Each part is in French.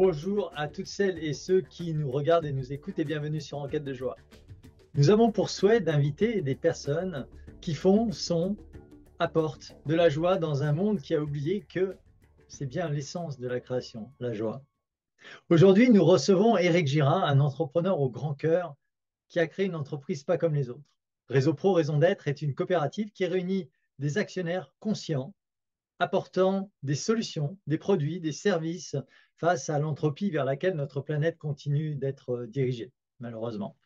Bonjour à toutes celles et ceux qui nous regardent et nous écoutent et bienvenue sur Enquête de joie. Nous avons pour souhait d'inviter des personnes qui font, sont, apportent de la joie dans un monde qui a oublié que c'est bien l'essence de la création, la joie. Aujourd'hui, nous recevons Éric Girard, un entrepreneur au grand cœur qui a créé une entreprise pas comme les autres. Réseau Pro Raison d'être est une coopérative qui réunit des actionnaires conscients apportant des solutions, des produits, des services face à l'entropie vers laquelle notre planète continue d'être dirigée, malheureusement.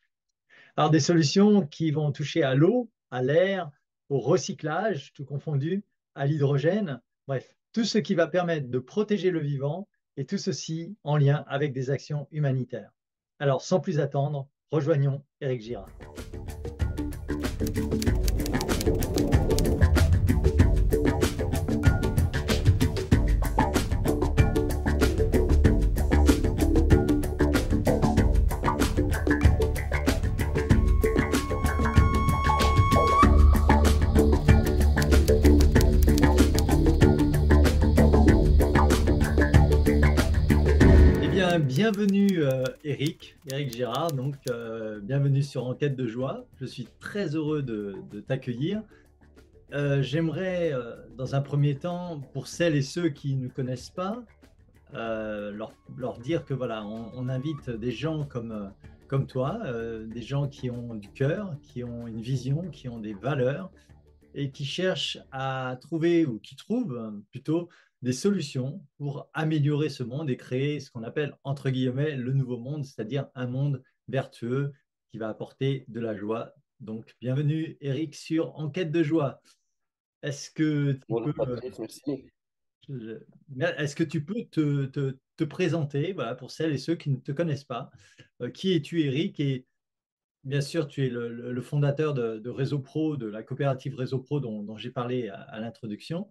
Alors des solutions qui vont toucher à l'eau, à l'air, au recyclage, tout confondu, à l'hydrogène, bref, tout ce qui va permettre de protéger le vivant et tout ceci en lien avec des actions humanitaires. Alors sans plus attendre, rejoignons Éric Girard. Bienvenue Éric Girard, donc bienvenue sur Enquête de joie. Je suis très heureux de t'accueillir. J'aimerais dans un premier temps, pour celles et ceux qui ne connaissent pas, leur dire que voilà, on invite des gens comme toi, des gens qui ont du cœur, qui ont une vision, qui ont des valeurs et qui cherchent à trouver, ou qui trouvent plutôt, des solutions pour améliorer ce monde et créer ce qu'on appelle, entre guillemets, le nouveau monde, c'est-à-dire un monde vertueux qui va apporter de la joie. Donc, bienvenue Éric sur Enquête de joie. Est-ce que tu Bonjour peux, Patrice, merci. est-ce que tu peux te présenter, voilà, pour celles et ceux qui ne te connaissent pas, qui es-tu Éric? Et bien sûr, tu es le fondateur de Réseau Pro, de la coopérative Réseau Pro dont j'ai parlé à l'introduction.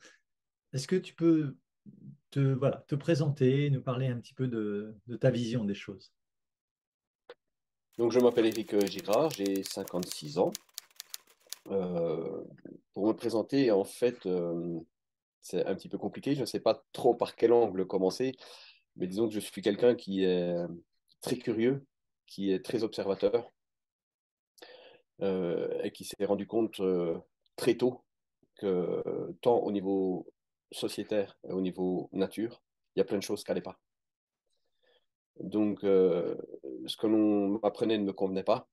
Est-ce que tu peux voilà, te présenter, nous parler un petit peu de ta vision des choses? Donc je m'appelle Éric Girard, j'ai 56 ans. Euh, pour me présenter, en fait, c'est un petit peu compliqué. Je ne sais pas trop par quel angle commencer, mais disons que je suis quelqu'un qui est très curieux, qui est très observateur et qui s'est rendu compte très tôt que tant au niveau sociétaire et au niveau nature, il y a plein de choses qui n'allaient pas. Donc, ce que l'on m'apprenait ne me convenait pas.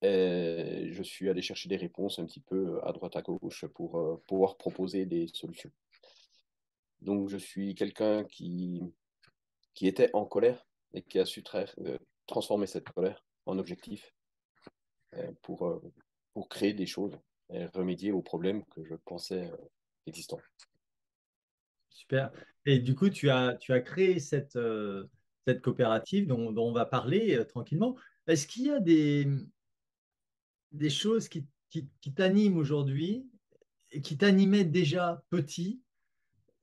Et je suis allé chercher des réponses un petit peu à droite à gauche pour pouvoir proposer des solutions. Donc, je suis quelqu'un qui était en colère et qui a su transformer cette colère en objectif euh, pour, euh, pour créer des choses et remédier aux problèmes que je pensais existants. Super. Et du coup, tu as créé cette coopérative dont on va parler tranquillement. Est-ce qu'il y a des choses qui t'animent aujourd'hui et qui t'animaient déjà petit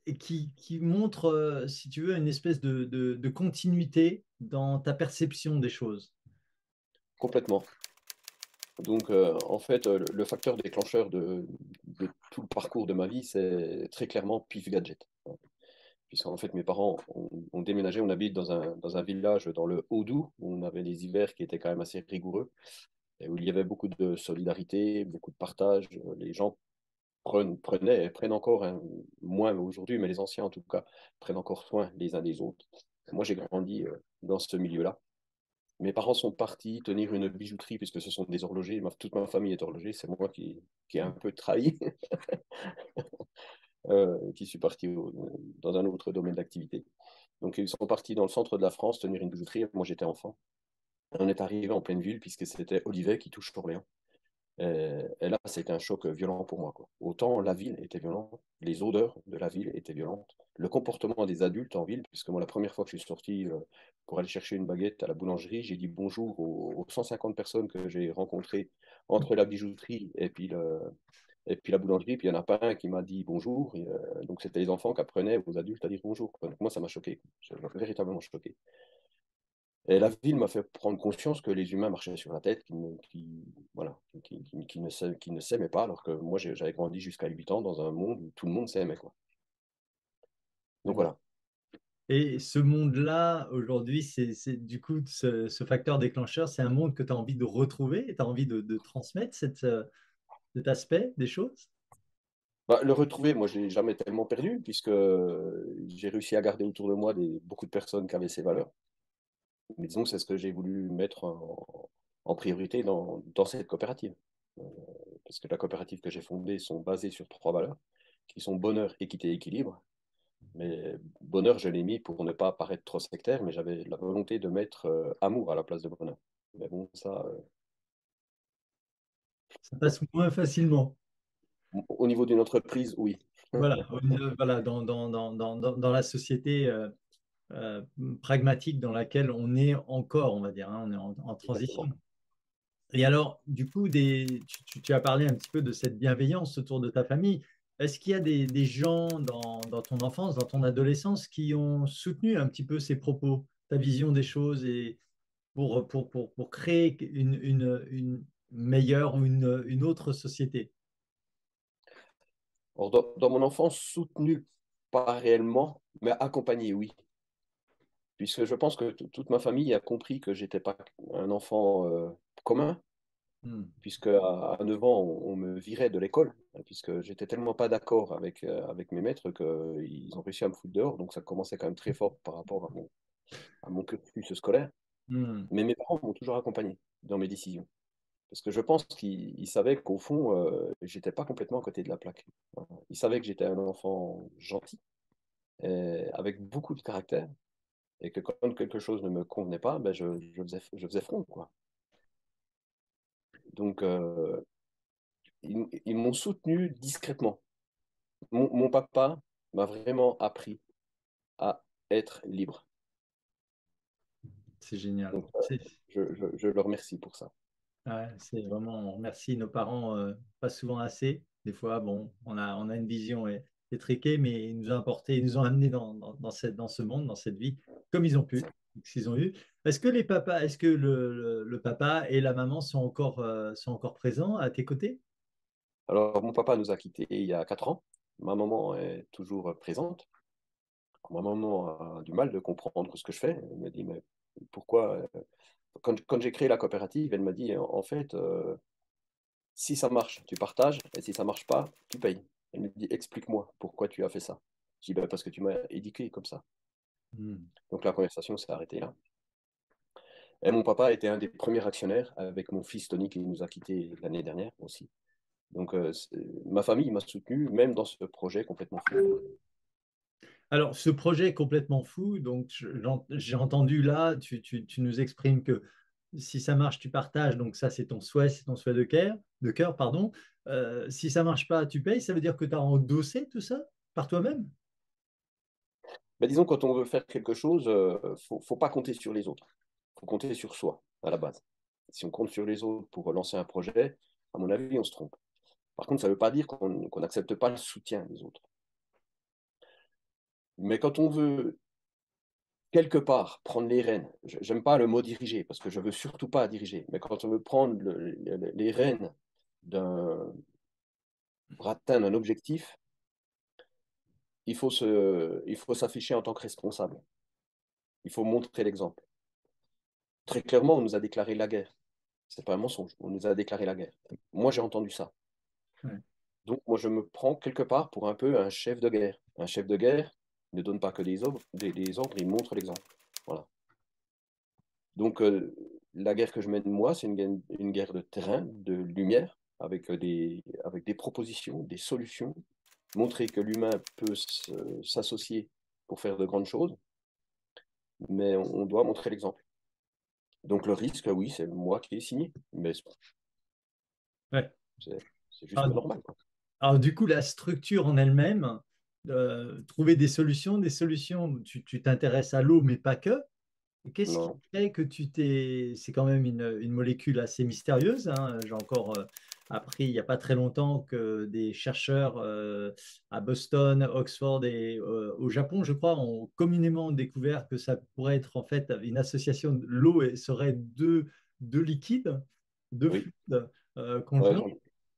et qui montrent, si tu veux, une espèce de continuité dans ta perception des choses? Complètement. Donc, en fait, le facteur déclencheur de tout le parcours de ma vie, c'est très clairement Pif Gadget. Puisqu'en fait, mes parents ont déménagé, on habite dans un village dans le Haut-Doubs, où on avait des hivers qui étaient quand même assez rigoureux, et où il y avait beaucoup de solidarité, beaucoup de partage. Les gens prenaient et prennent encore, hein, moins aujourd'hui, mais les anciens en tout cas, prennent encore soin les uns des autres. Moi, j'ai grandi dans ce milieu-là. Mes parents sont partis tenir une bijouterie, puisque ce sont des horlogers. Toute ma famille est horloger, c'est moi qui ai un peu trahi, qui suis parti dans un autre domaine d'activité. Donc, ils sont partis dans le centre de la France tenir une bijouterie. Moi, j'étais enfant. On est arrivé en pleine ville, puisque c'était Olivet qui touche Orléans. Et là, c'était un choc violent pour moi, quoi. Autant la ville était violente, les odeurs de la ville étaient violentes, le comportement des adultes en ville, puisque moi, la première fois que je suis sorti pour aller chercher une baguette à la boulangerie, j'ai dit bonjour aux 150 personnes que j'ai rencontrées entre la bijouterie et puis la boulangerie, puis il n'y en a pas un qui m'a dit bonjour. Donc, c'était les enfants qui apprenaient aux adultes à dire bonjour, quoi. Donc, moi, ça m'a choqué. Ça m'a véritablement choqué. Et la ville m'a fait prendre conscience que les humains marchaient sur la tête, voilà, qui ne s'aimaient pas, alors que moi, j'avais grandi jusqu'à 8 ans dans un monde où tout le monde s'aimait, quoi. Donc voilà. Et ce monde-là, aujourd'hui, du coup, ce facteur déclencheur, c'est un monde que tu as envie de retrouver et tu as envie de transmettre cet aspect des choses? Bah, le retrouver, moi, je l'ai jamais tellement perdu, puisque j'ai réussi à garder autour de moi beaucoup de personnes qui avaient ces valeurs. Mais disons que c'est ce que j'ai voulu mettre en priorité dans cette coopérative. Euh, Parce que la coopérative que j'ai fondée sont basées sur trois valeurs, qui sont bonheur, équité, équilibre. Mais bonheur, je l'ai mis pour ne pas paraître trop sectaire, mais j'avais la volonté de mettre amour à la place de bonheur. Mais bon, ça, Ça passe moins facilement. au niveau d'une entreprise, oui. Voilà, voilà dans la société euh, pragmatique dans laquelle on est encore, on va dire, hein, on est en transition. Exactement. Et alors, du coup, tu as parlé un petit peu de cette bienveillance autour de ta famille. Est-ce qu'il y a des gens dans ton enfance, dans ton adolescence, qui ont soutenu un petit peu ces propos, ta vision des choses, et pour créer une meilleure ou une autre société? Alors, dans mon enfance, soutenu, pas réellement, mais accompagné, oui. Puisque je pense que toute ma famille a compris que j'étais pas un enfant commun, Hmm. puisque à 9 ans, on me virait de l'école, hein, puisque j'étais tellement pas d'accord avec mes maîtres qu'ils ont réussi à me foutre dehors, donc ça commençait quand même très fort par rapport à mon cursus scolaire. Hmm. Mais mes parents m'ont toujours accompagné dans mes décisions, parce que je pense qu'ils savaient qu'au fond, j'étais pas complètement à côté de la plaque. Ils savaient que j'étais un enfant gentil, avec beaucoup de caractère, et que quand quelque chose ne me convenait pas, ben je faisais front, quoi. Donc, ils m'ont soutenu discrètement. Mon papa m'a vraiment appris à être libre. C'est génial. Donc, je le remercie pour ça. Ouais, c'est vraiment, on remercie nos parents pas souvent assez. Des fois, bon, on a une vision étriquée, mais ils nous ont apporté, ils nous ont amenés dans ce monde, dans cette vie, comme ils ont pu, qu'ils ont eu. Est-ce que le papa et la maman sont encore présents à tes côtés? Alors, mon papa nous a quittés il y a 4 ans. Ma maman est toujours présente. Ma maman a du mal de comprendre ce que je fais. Elle me dit, mais pourquoi quand j'ai créé la coopérative, elle m'a dit, en fait, si ça marche, tu partages, et si ça marche pas, tu payes. Elle me dit, explique-moi pourquoi tu as fait ça. Je dis, ben, parce que tu m'as éduqué comme ça. Hmm. Donc la conversation s'est arrêtée là. Et mon papa était un des premiers actionnaires avec mon fils Tony qui nous a quittés l'année dernière aussi. Donc ma famille m'a soutenu même dans ce projet complètement fou. Alors, ce projet est complètement fou. Donc, j'ai entendu là, tu nous exprimes que si ça marche, tu partages. Donc, ça, c'est ton souhait de cœur, pardon. Si ça marche pas, tu payes. Ça veut dire que tu as endossé tout ça par toi-même? Mais disons, quand on veut faire quelque chose, faut pas compter sur les autres. Faut compter sur soi à la base. Si on compte sur les autres pour lancer un projet, à mon avis, on se trompe. Par contre, ça ne veut pas dire qu'on n'accepte pas le soutien des autres. Mais quand on veut quelque part prendre les rênes, j'aime pas le mot diriger parce que je veux surtout pas diriger, mais quand on veut prendre les rênes d'un, pour atteindre un objectif, il faut s'afficher en tant que responsable. Il faut montrer l'exemple. Très clairement, on nous a déclaré la guerre. C'est pas un mensonge. On nous a déclaré la guerre. Moi, j'ai entendu ça. Ouais. Donc, moi, je me prends quelque part pour un peu un chef de guerre. Un chef de guerre ne donne pas que des ordres, il montre l'exemple. Voilà. Donc, la guerre que je mène, moi, c'est une guerre de terrain, de lumière, avec des propositions, des solutions, montrer que l'humain peut s'associer pour faire de grandes choses, mais on doit montrer l'exemple. Donc, le risque, oui, c'est moi qui ai signé, mais Ouais. c'est juste Alors, normal, quoi. alors, du coup, la structure en elle-même, trouver des solutions, tu t'intéresses à l'eau, mais pas que. Qu'est-ce qui Non. fait que tu t'es... C'est quand même une molécule assez mystérieuse, hein. J'ai encore appris il n'y a pas très longtemps que des chercheurs à Boston, Oxford et au Japon, je crois, ont communément découvert que ça pourrait être en fait une association de l'eau et serait deux liquides, deux Oui, fluides ouais, conjoints.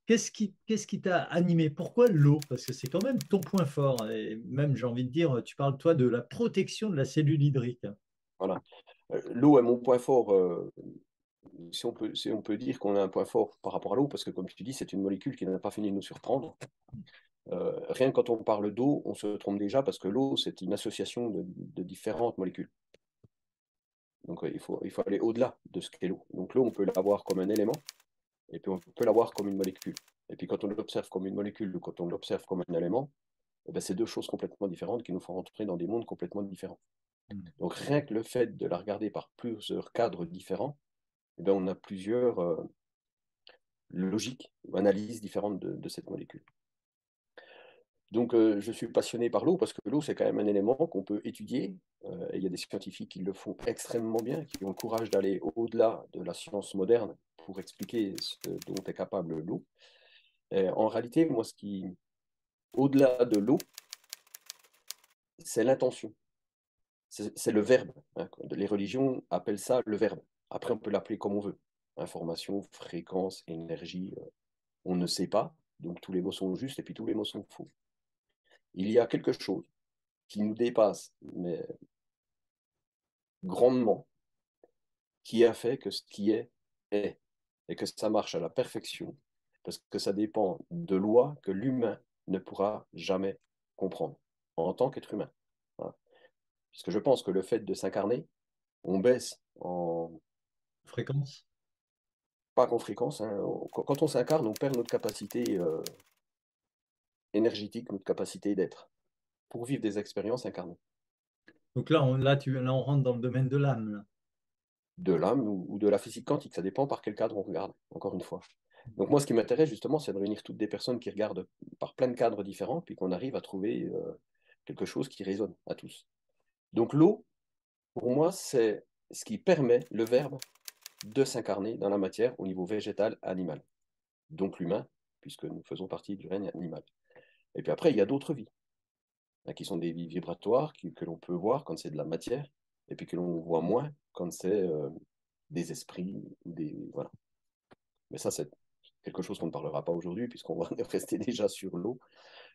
qu'est-ce qui t'a animé? Pourquoi l'eau? Parce que c'est quand même ton point fort. Et même, j'ai envie de dire, tu parles, toi, de la protection de la cellule hydrique. Voilà. L'eau est mon point fort, si on peut dire qu'on a un point fort par rapport à l'eau, parce que comme tu dis, c'est une molécule qui n'a pas fini de nous surprendre. Rien que quand on parle d'eau, on se trompe déjà parce que l'eau, c'est une association de différentes molécules. Donc il faut aller au-delà de ce qu'est l'eau. Donc l'eau, on peut l'avoir comme un élément, et puis on peut l'avoir comme une molécule. Et puis quand on l'observe comme une molécule ou quand on l'observe comme un élément, eh ben, c'est deux choses complètement différentes qui nous font rentrer dans des mondes complètement différents. Donc rien que le fait de la regarder par plusieurs cadres différents, eh ben, on a plusieurs logiques ou analyses différentes de cette molécule. Donc je suis passionné par l'eau parce que l'eau, c'est quand même un élément qu'on peut étudier. Et il y a des scientifiques qui le font extrêmement bien, qui ont le courage d'aller au-delà de la science moderne pour expliquer ce dont est capable l'eau. En réalité, moi, ce qui, au-delà de l'eau, c'est l'intention. C'est le verbe, hein. Les religions appellent ça le verbe. Après, on peut l'appeler comme on veut. Information, fréquence, énergie, on ne sait pas. Donc tous les mots sont justes et puis tous les mots sont faux. Il y a quelque chose qui nous dépasse, mais grandement, qui a fait que ce qui est, et que ça marche à la perfection, parce que ça dépend de lois que l'humain ne pourra jamais comprendre en tant qu'être humain. Voilà. Puisque je pense que le fait de s'incarner, on baisse en Fréquence. pas qu'en fréquence, hein, quand on s'incarne, on perd notre capacité énergétique, notre capacité d'être, pour vivre des expériences incarnées, Donc là, là, on rentre dans le domaine de l'âme, là. de l'âme ou de la physique quantique, ça dépend par quel cadre on regarde, encore une fois. Donc moi, ce qui m'intéresse justement, c'est de réunir toutes des personnes qui regardent par plein de cadres différents, puis qu'on arrive à trouver quelque chose qui résonne à tous. Donc l'eau, pour moi, c'est ce qui permet le verbe de s'incarner dans la matière au niveau végétal, animal, donc l'humain, puisque nous faisons partie du règne animal. Et puis après, il y a d'autres vies, hein, qui sont des vies vibratoires que l'on peut voir quand c'est de la matière, et puis que l'on voit moins quand c'est des esprits, voilà. Mais ça, c'est quelque chose qu'on ne parlera pas aujourd'hui, puisqu'on va rester déjà sur l'eau.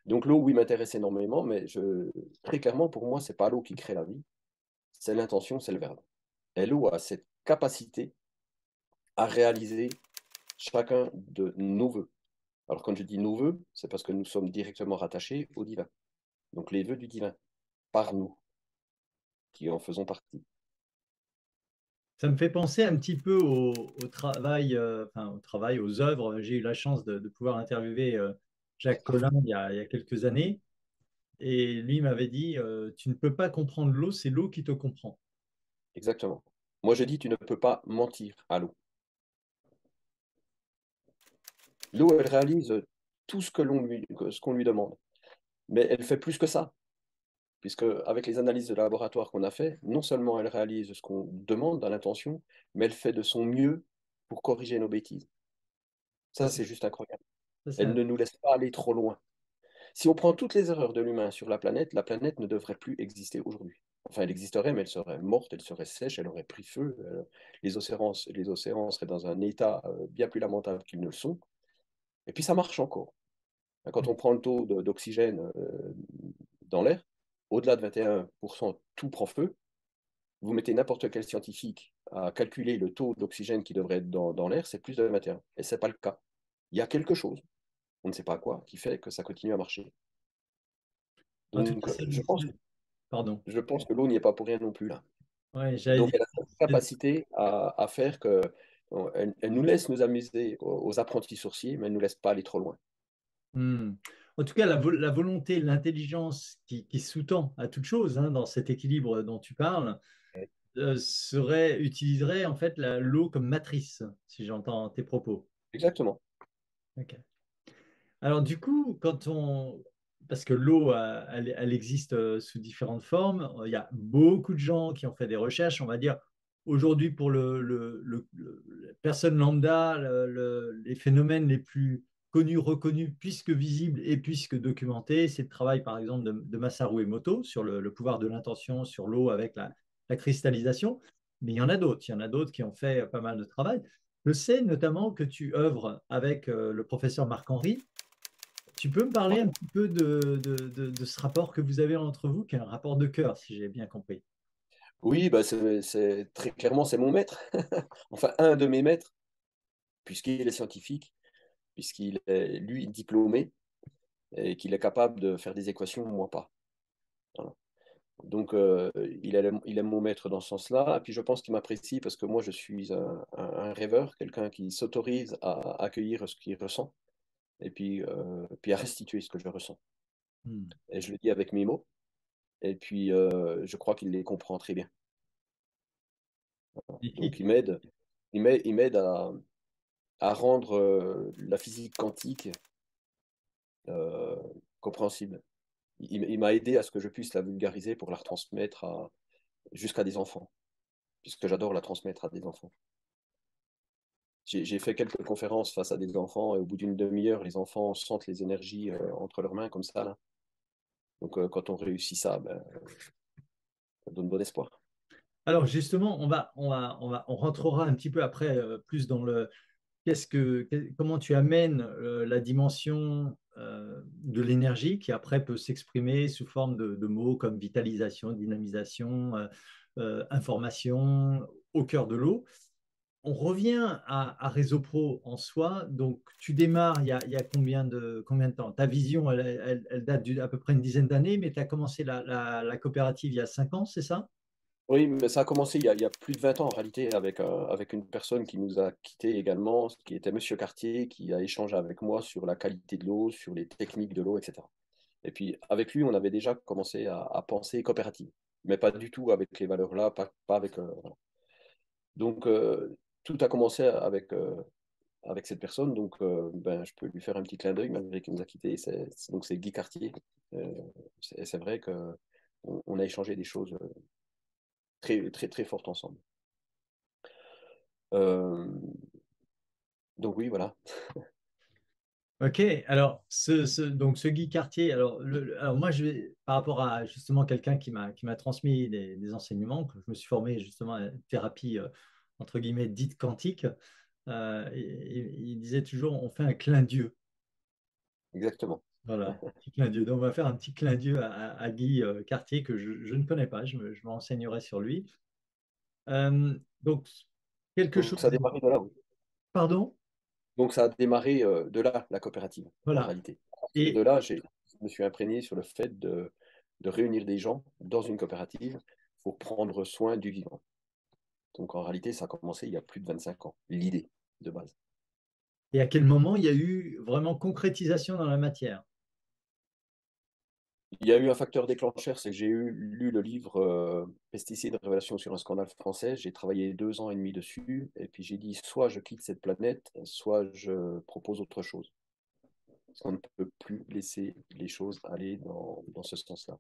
Donc l'eau, oui, m'intéresse énormément, mais très clairement, pour moi, c'est pas l'eau qui crée la vie, c'est l'intention, c'est le verbe. Et l'eau a cette capacité à réaliser chacun de nos vœux. Alors quand je dis nos vœux, c'est parce que nous sommes directement rattachés au divin. Donc les vœux du divin, par nous, qui en faisons partie. Ça me fait penser un petit peu au travail, enfin au travail, aux œuvres. J'ai eu la chance de pouvoir interviewer Jacques Collin il y a quelques années. Et lui m'avait dit, tu ne peux pas comprendre l'eau, c'est l'eau qui te comprend. Exactement. Moi, je dis, tu ne peux pas mentir à l'eau. L'eau, elle réalise tout ce qu'on lui demande. Mais elle fait plus que ça, puisque avec les analyses de laboratoire qu'on a fait, non seulement elle réalise ce qu'on demande dans l'intention, mais elle fait de son mieux pour corriger nos bêtises. Ça, Ça, c'est juste incroyable. ça, c'est Elle ne nous laisse pas aller trop loin. Si on prend toutes les erreurs de l'humain sur la planète ne devrait plus exister aujourd'hui. Enfin, elle existerait, mais elle serait morte, elle serait sèche, elle aurait pris feu. Les océans seraient dans un état bien plus lamentable qu'ils ne le sont. Et puis ça marche encore. Quand on prend le taux d'oxygène dans l'air, au-delà de 21%, tout prend feu. Vous mettez n'importe quel scientifique à calculer le taux d'oxygène qui devrait être dans l'air, c'est plus de 21. Et ce n'est pas le cas. Il y a quelque chose, on ne sait pas quoi, qui fait que ça continue à marcher. en tout Donc, cas, pardon. je pense que l'eau n'y est pas pour rien non plus là. Ouais, Et j'allais donc, dire, elle a cette capacité à faire que elle nous laisse nous amuser aux apprentis sorciers, mais elle ne nous laisse pas aller trop loin. hmm. En tout cas, la volonté, l'intelligence qui sous-tend à toute chose, hein, dans cet équilibre dont tu parles, utiliserait en fait l'eau comme matrice, si j'entends tes propos. Exactement. Ok. Alors du coup, parce que l'eau, elle existe sous différentes formes, il y a beaucoup de gens qui ont fait des recherches, on va dire, aujourd'hui pour la personne lambda, les phénomènes les plus connus, reconnus, puisque visibles et puisque documentés, c'est le travail par exemple de Masaru Emoto sur le pouvoir de l'intention sur l'eau avec la cristallisation. Mais il y en a d'autres qui ont fait pas mal de travail. Je sais notamment que tu œuvres avec le professeur Marc-Henri. Tu peux me parler un petit peu de ce rapport que vous avez entre vous, qui est un rapport de cœur, si j'ai bien compris. Oui, bah très clairement, c'est mon maître. Enfin, un de mes maîtres, puisqu'il est scientifique, puisqu'il est, lui, diplômé, et qu'il est capable de faire des équations, moi pas. Voilà. Donc, il aime mon maître dans ce sens-là. Et puis, je pense qu'il m'apprécie parce que moi, je suis un rêveur, quelqu'un qui s'autorise à accueillir ce qu'il ressent puis à restituer ce que je ressens. Hmm. Et je le dis avec mes mots. Et puis, je crois qu'il les comprend très bien. Donc, il m'aide à rendre la physique quantique euh, compréhensible. Il m'a aidé à ce que je puisse la vulgariser pour la retransmettre jusqu'à des enfants, puisque j'adore la transmettre à des enfants. J'ai fait quelques conférences face à des enfants et au bout d'une demi-heure, les enfants sentent les énergies entre leurs mains comme ça, là. Donc, quand on réussit ça, ben, ça donne bon espoir. Alors justement, on rentrera un petit peu après plus dans le comment tu amènes la dimension de l'énergie qui après peut s'exprimer sous forme de mots comme vitalisation, dynamisation, information au cœur de l'eau. On revient à Réseau Pro en soi. Donc, tu démarres il y a combien de temps? Ta vision, elle date d'à peu près une dizaine d'années, mais tu as commencé la coopérative il y a 5 ans, c'est ça? Oui, mais ça a commencé il y a plus de 20 ans en réalité avec une personne qui nous a quittés également, qui était Monsieur Cartier, qui a échangé avec moi sur la qualité de l'eau, sur les techniques de l'eau, etc. Et puis avec lui, on avait déjà commencé à penser coopérative, mais pas du tout avec les valeurs-là, pas avec. Voilà. Donc tout a commencé avec cette personne, donc ben, je peux lui faire un petit clin d'œil malgré qu'il nous a quittés. Donc c'est Guy Cartier. Euh, c'est vrai que on a échangé des choses très très très fortes ensemble. Euh, donc oui, voilà. Ok, alors donc ce Guy Cartier, alors moi par rapport à justement quelqu'un qui m'a transmis des enseignements, que je me suis formé justement à une thérapie entre guillemets dite quantique, il disait toujours on fait un clin d'yeux. Exactement. Voilà, petit clin d'yeux. Donc on va faire un petit clin d'yeux à Guy Cartier que je ne connais pas, je me renseignerai sur lui. Donc quelque Donc chose. ça a démarré de là, oui. Pardon? Donc ça a démarré de là, la coopérative, en Voilà. réalité. À partir de Et, là, je me suis imprégné sur le fait de réunir des gens dans une coopérative pour prendre soin du vivant. Donc en réalité, ça a commencé il y a plus de 25 ans, l'idée de base. et à quel moment il y a eu vraiment concrétisation dans la matière? Il y a eu un facteur déclencheur, c'est que lu le livre Pesticides, révélation sur un scandale français. J'ai travaillé 2 ans et demi dessus, et puis j'ai dit soit je quitte cette planète, soit je propose autre chose. Parce qu'on ne peut plus laisser les choses aller dans ce sens-là.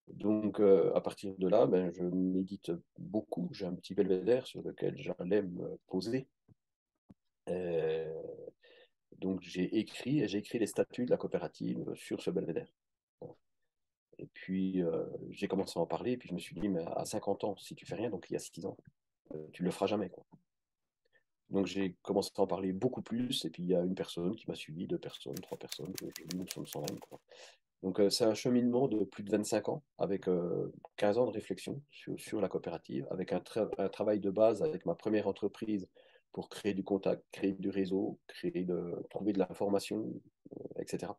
Donc, à partir de là, ben, je médite beaucoup. J'ai un petit belvédère sur lequel j'allais me poser. Euh, donc, j'ai écrit les statuts de la coopérative sur ce belvédère. Et puis, j'ai commencé à en parler. Et puis, je me suis dit, mais à 50 ans, si tu fais rien, donc il y a 6 ans, tu le feras jamais, quoi. Donc, j'ai commencé à en parler beaucoup plus. Et puis, il y a une personne qui m'a suivi, 2 personnes, 3 personnes. Nous sommes 120, quoi. Donc, c'est un cheminement de plus de 25 ans, avec 15 ans de réflexion sur la coopérative, avec un travail de base avec ma première entreprise pour créer du contact, créer du réseau, trouver de l'information, etc.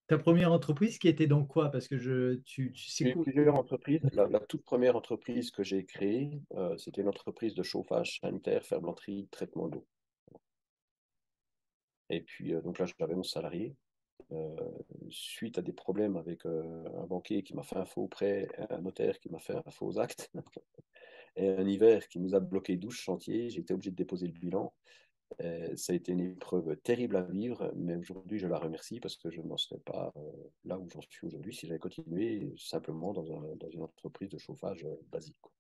Ta première entreprise qui était dans quoi? Parce que tu sais J'ai eu quoi? plusieurs entreprises. La toute première entreprise que j'ai créée, c'était une entreprise de chauffage sanitaire, ferblanterie, traitement d'eau. Et puis, donc là, j'avais 11 salariés. Euh, Suite à des problèmes avec un banquier qui m'a fait un faux prêt, un notaire qui m'a fait un faux acte, et un hiver qui nous a bloqué 12 chantiers, j'ai été obligé de déposer le bilan. Ça a été une épreuve terrible à vivre, mais aujourd'hui je la remercie parce que je n'en serais pas là où j'en suis aujourd'hui si j'avais continué simplement dans une entreprise de chauffage basique, quoi.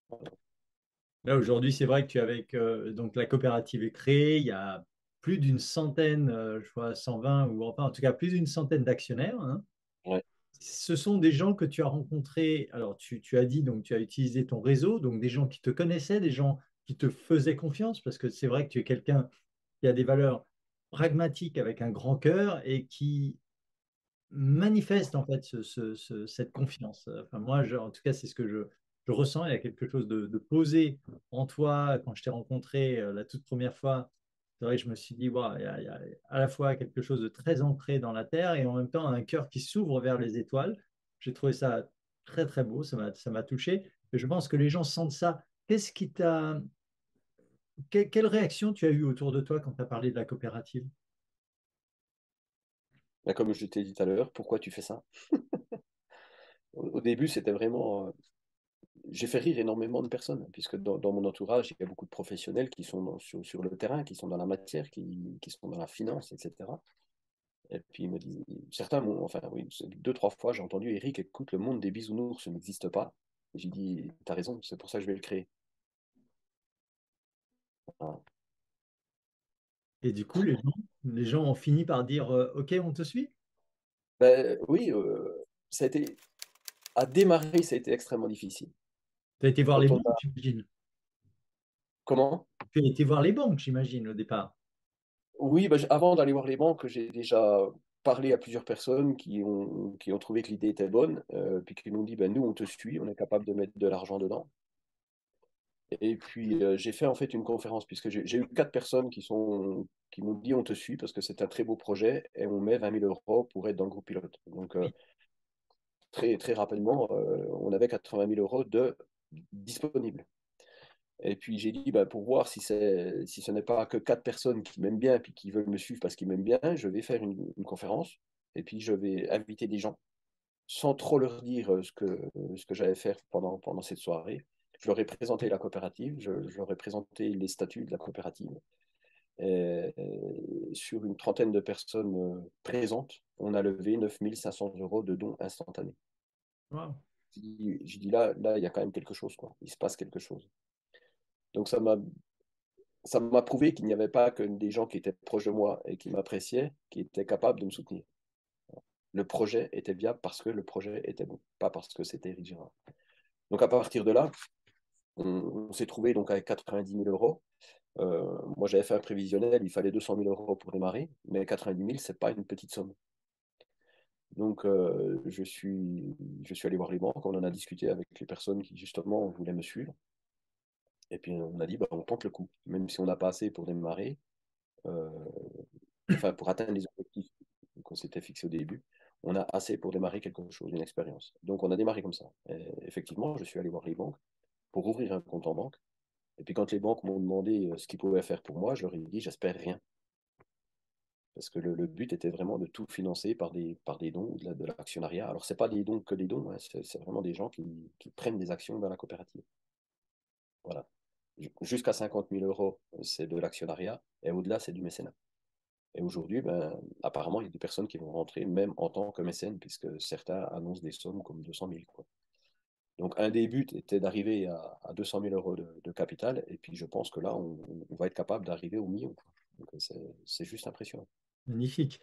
Voilà. Là, aujourd'hui, c'est vrai que tu es avec donc la coopérative est créée, il y a plus d'une centaine, je vois 120 ou enfin en tout cas plus d'une centaine d'actionnaires, hein. Ouais. Ce sont des gens que tu as rencontrés. Alors, tu as dit donc tu as utilisé ton réseau, donc des gens qui te connaissaient, des gens qui te faisaient confiance? Parce que c'est vrai que tu es quelqu'un qui a des valeurs pragmatiques avec un grand cœur et qui manifeste en fait cette confiance. Enfin, moi, en tout cas, c'est ce que je ressens. Il y a quelque chose de posé en toi quand je t'ai rencontré la toute première fois. C'est vrai que je me suis dit, waouh, il y a à la fois quelque chose de très ancré dans la terre et en même temps un cœur qui s'ouvre vers les étoiles. J'ai trouvé ça très très beau, ça m'a touché. Et je pense que les gens sentent ça. Qu'est-ce qui t'a, quelle réaction tu as eue autour de toi quand tu as parlé de la coopérative? Là, comme je t'ai dit tout à l'heure, pourquoi tu fais ça? Au début, c'était vraiment. J'ai fait rire énormément de personnes, puisque dans mon entourage, il y a beaucoup de professionnels qui sont sur le terrain, qui sont dans la matière, qui sont dans la finance, etc. Et puis, ils me disent, certains m'ont, enfin, oui, deux, trois fois, j'ai entendu, Eric, écoute, le monde des bisounours n'existe pas. J'ai dit, t'as raison, c'est pour ça que je vais le créer. Voilà. Et du coup, les gens ont fini par dire, OK, on te suit. Ben, oui, ça a été, à démarrer, ça a été extrêmement difficile. Tu as été voir les Quand on banques, a, j'imagine. comment? Tu as été voir les banques, j'imagine, au départ. Oui, ben, avant d'aller voir les banques, j'ai déjà parlé à plusieurs personnes qui ont trouvé que l'idée était bonne, puis qui m'ont dit, ben, nous, on te suit, on est capable de mettre de l'argent dedans. Et puis, j'ai fait en fait une conférence, puisque j'ai eu quatre personnes qui m'ont dit, on te suit, parce que c'est un très beau projet, et on met 20 000 euros pour être dans le groupe pilote. Donc, Oui. très, très rapidement, on avait 80 000 euros de disponibles. Et puis j'ai dit, bah, pour voir si ce n'est pas que quatre personnes qui m'aiment bien puis qui veulent me suivre parce qu'ils m'aiment bien, je vais faire une conférence et puis je vais inviter des gens sans trop leur dire ce que j'allais faire pendant cette soirée. Je leur ai présenté la coopérative, je leur ai présenté les statuts de la coopérative. Sur une trentaine de personnes présentes, on a levé 9 500 euros de dons instantanés. Wow. J'ai dit là, il y a quand même quelque chose, quoi. Il se passe quelque chose. Donc ça m'a prouvé qu'il n'y avait pas que des gens qui étaient proches de moi et qui m'appréciaient, qui étaient capables de me soutenir. Le projet était viable parce que le projet était bon, pas parce que c'était Eric Girard. Donc à partir de là, on s'est trouvé donc avec 90 000 euros. Moi, j'avais fait un prévisionnel, il fallait 200 000 euros pour démarrer, mais 90 000, ce n'est pas une petite somme. Donc, je suis allé voir les banques, on en a discuté avec les personnes qui, justement, voulaient me suivre. Et puis, on a dit, bah, on tente le coup, même si on n'a pas assez pour démarrer. Euh, enfin, pour atteindre les objectifs qu'on s'était fixés au début, on a assez pour démarrer quelque chose, une expérience. Donc, on a démarré comme ça. Et effectivement, je suis allé voir les banques pour ouvrir un compte en banque. Et puis, quand les banques m'ont demandé ce qu'ils pouvaient faire pour moi, je leur ai dit, j'espère rien. Parce que le but était vraiment de tout financer par des dons ou de l'actionnariat. Alors, ce n'est pas des dons que des dons, hein, c'est vraiment des gens qui prennent des actions dans la coopérative. Voilà. Jusqu'à 50 000 euros, c'est de l'actionnariat, et au-delà, c'est du mécénat. Et aujourd'hui, ben, apparemment, il y a des personnes qui vont rentrer même en tant que mécène, puisque certains annoncent des sommes comme 200 000, quoi. Donc, un des buts était d'arriver à 200 000 euros de capital, et puis je pense que là, on va être capable d'arriver au million, quoi. Donc, c'est juste impressionnant. Magnifique.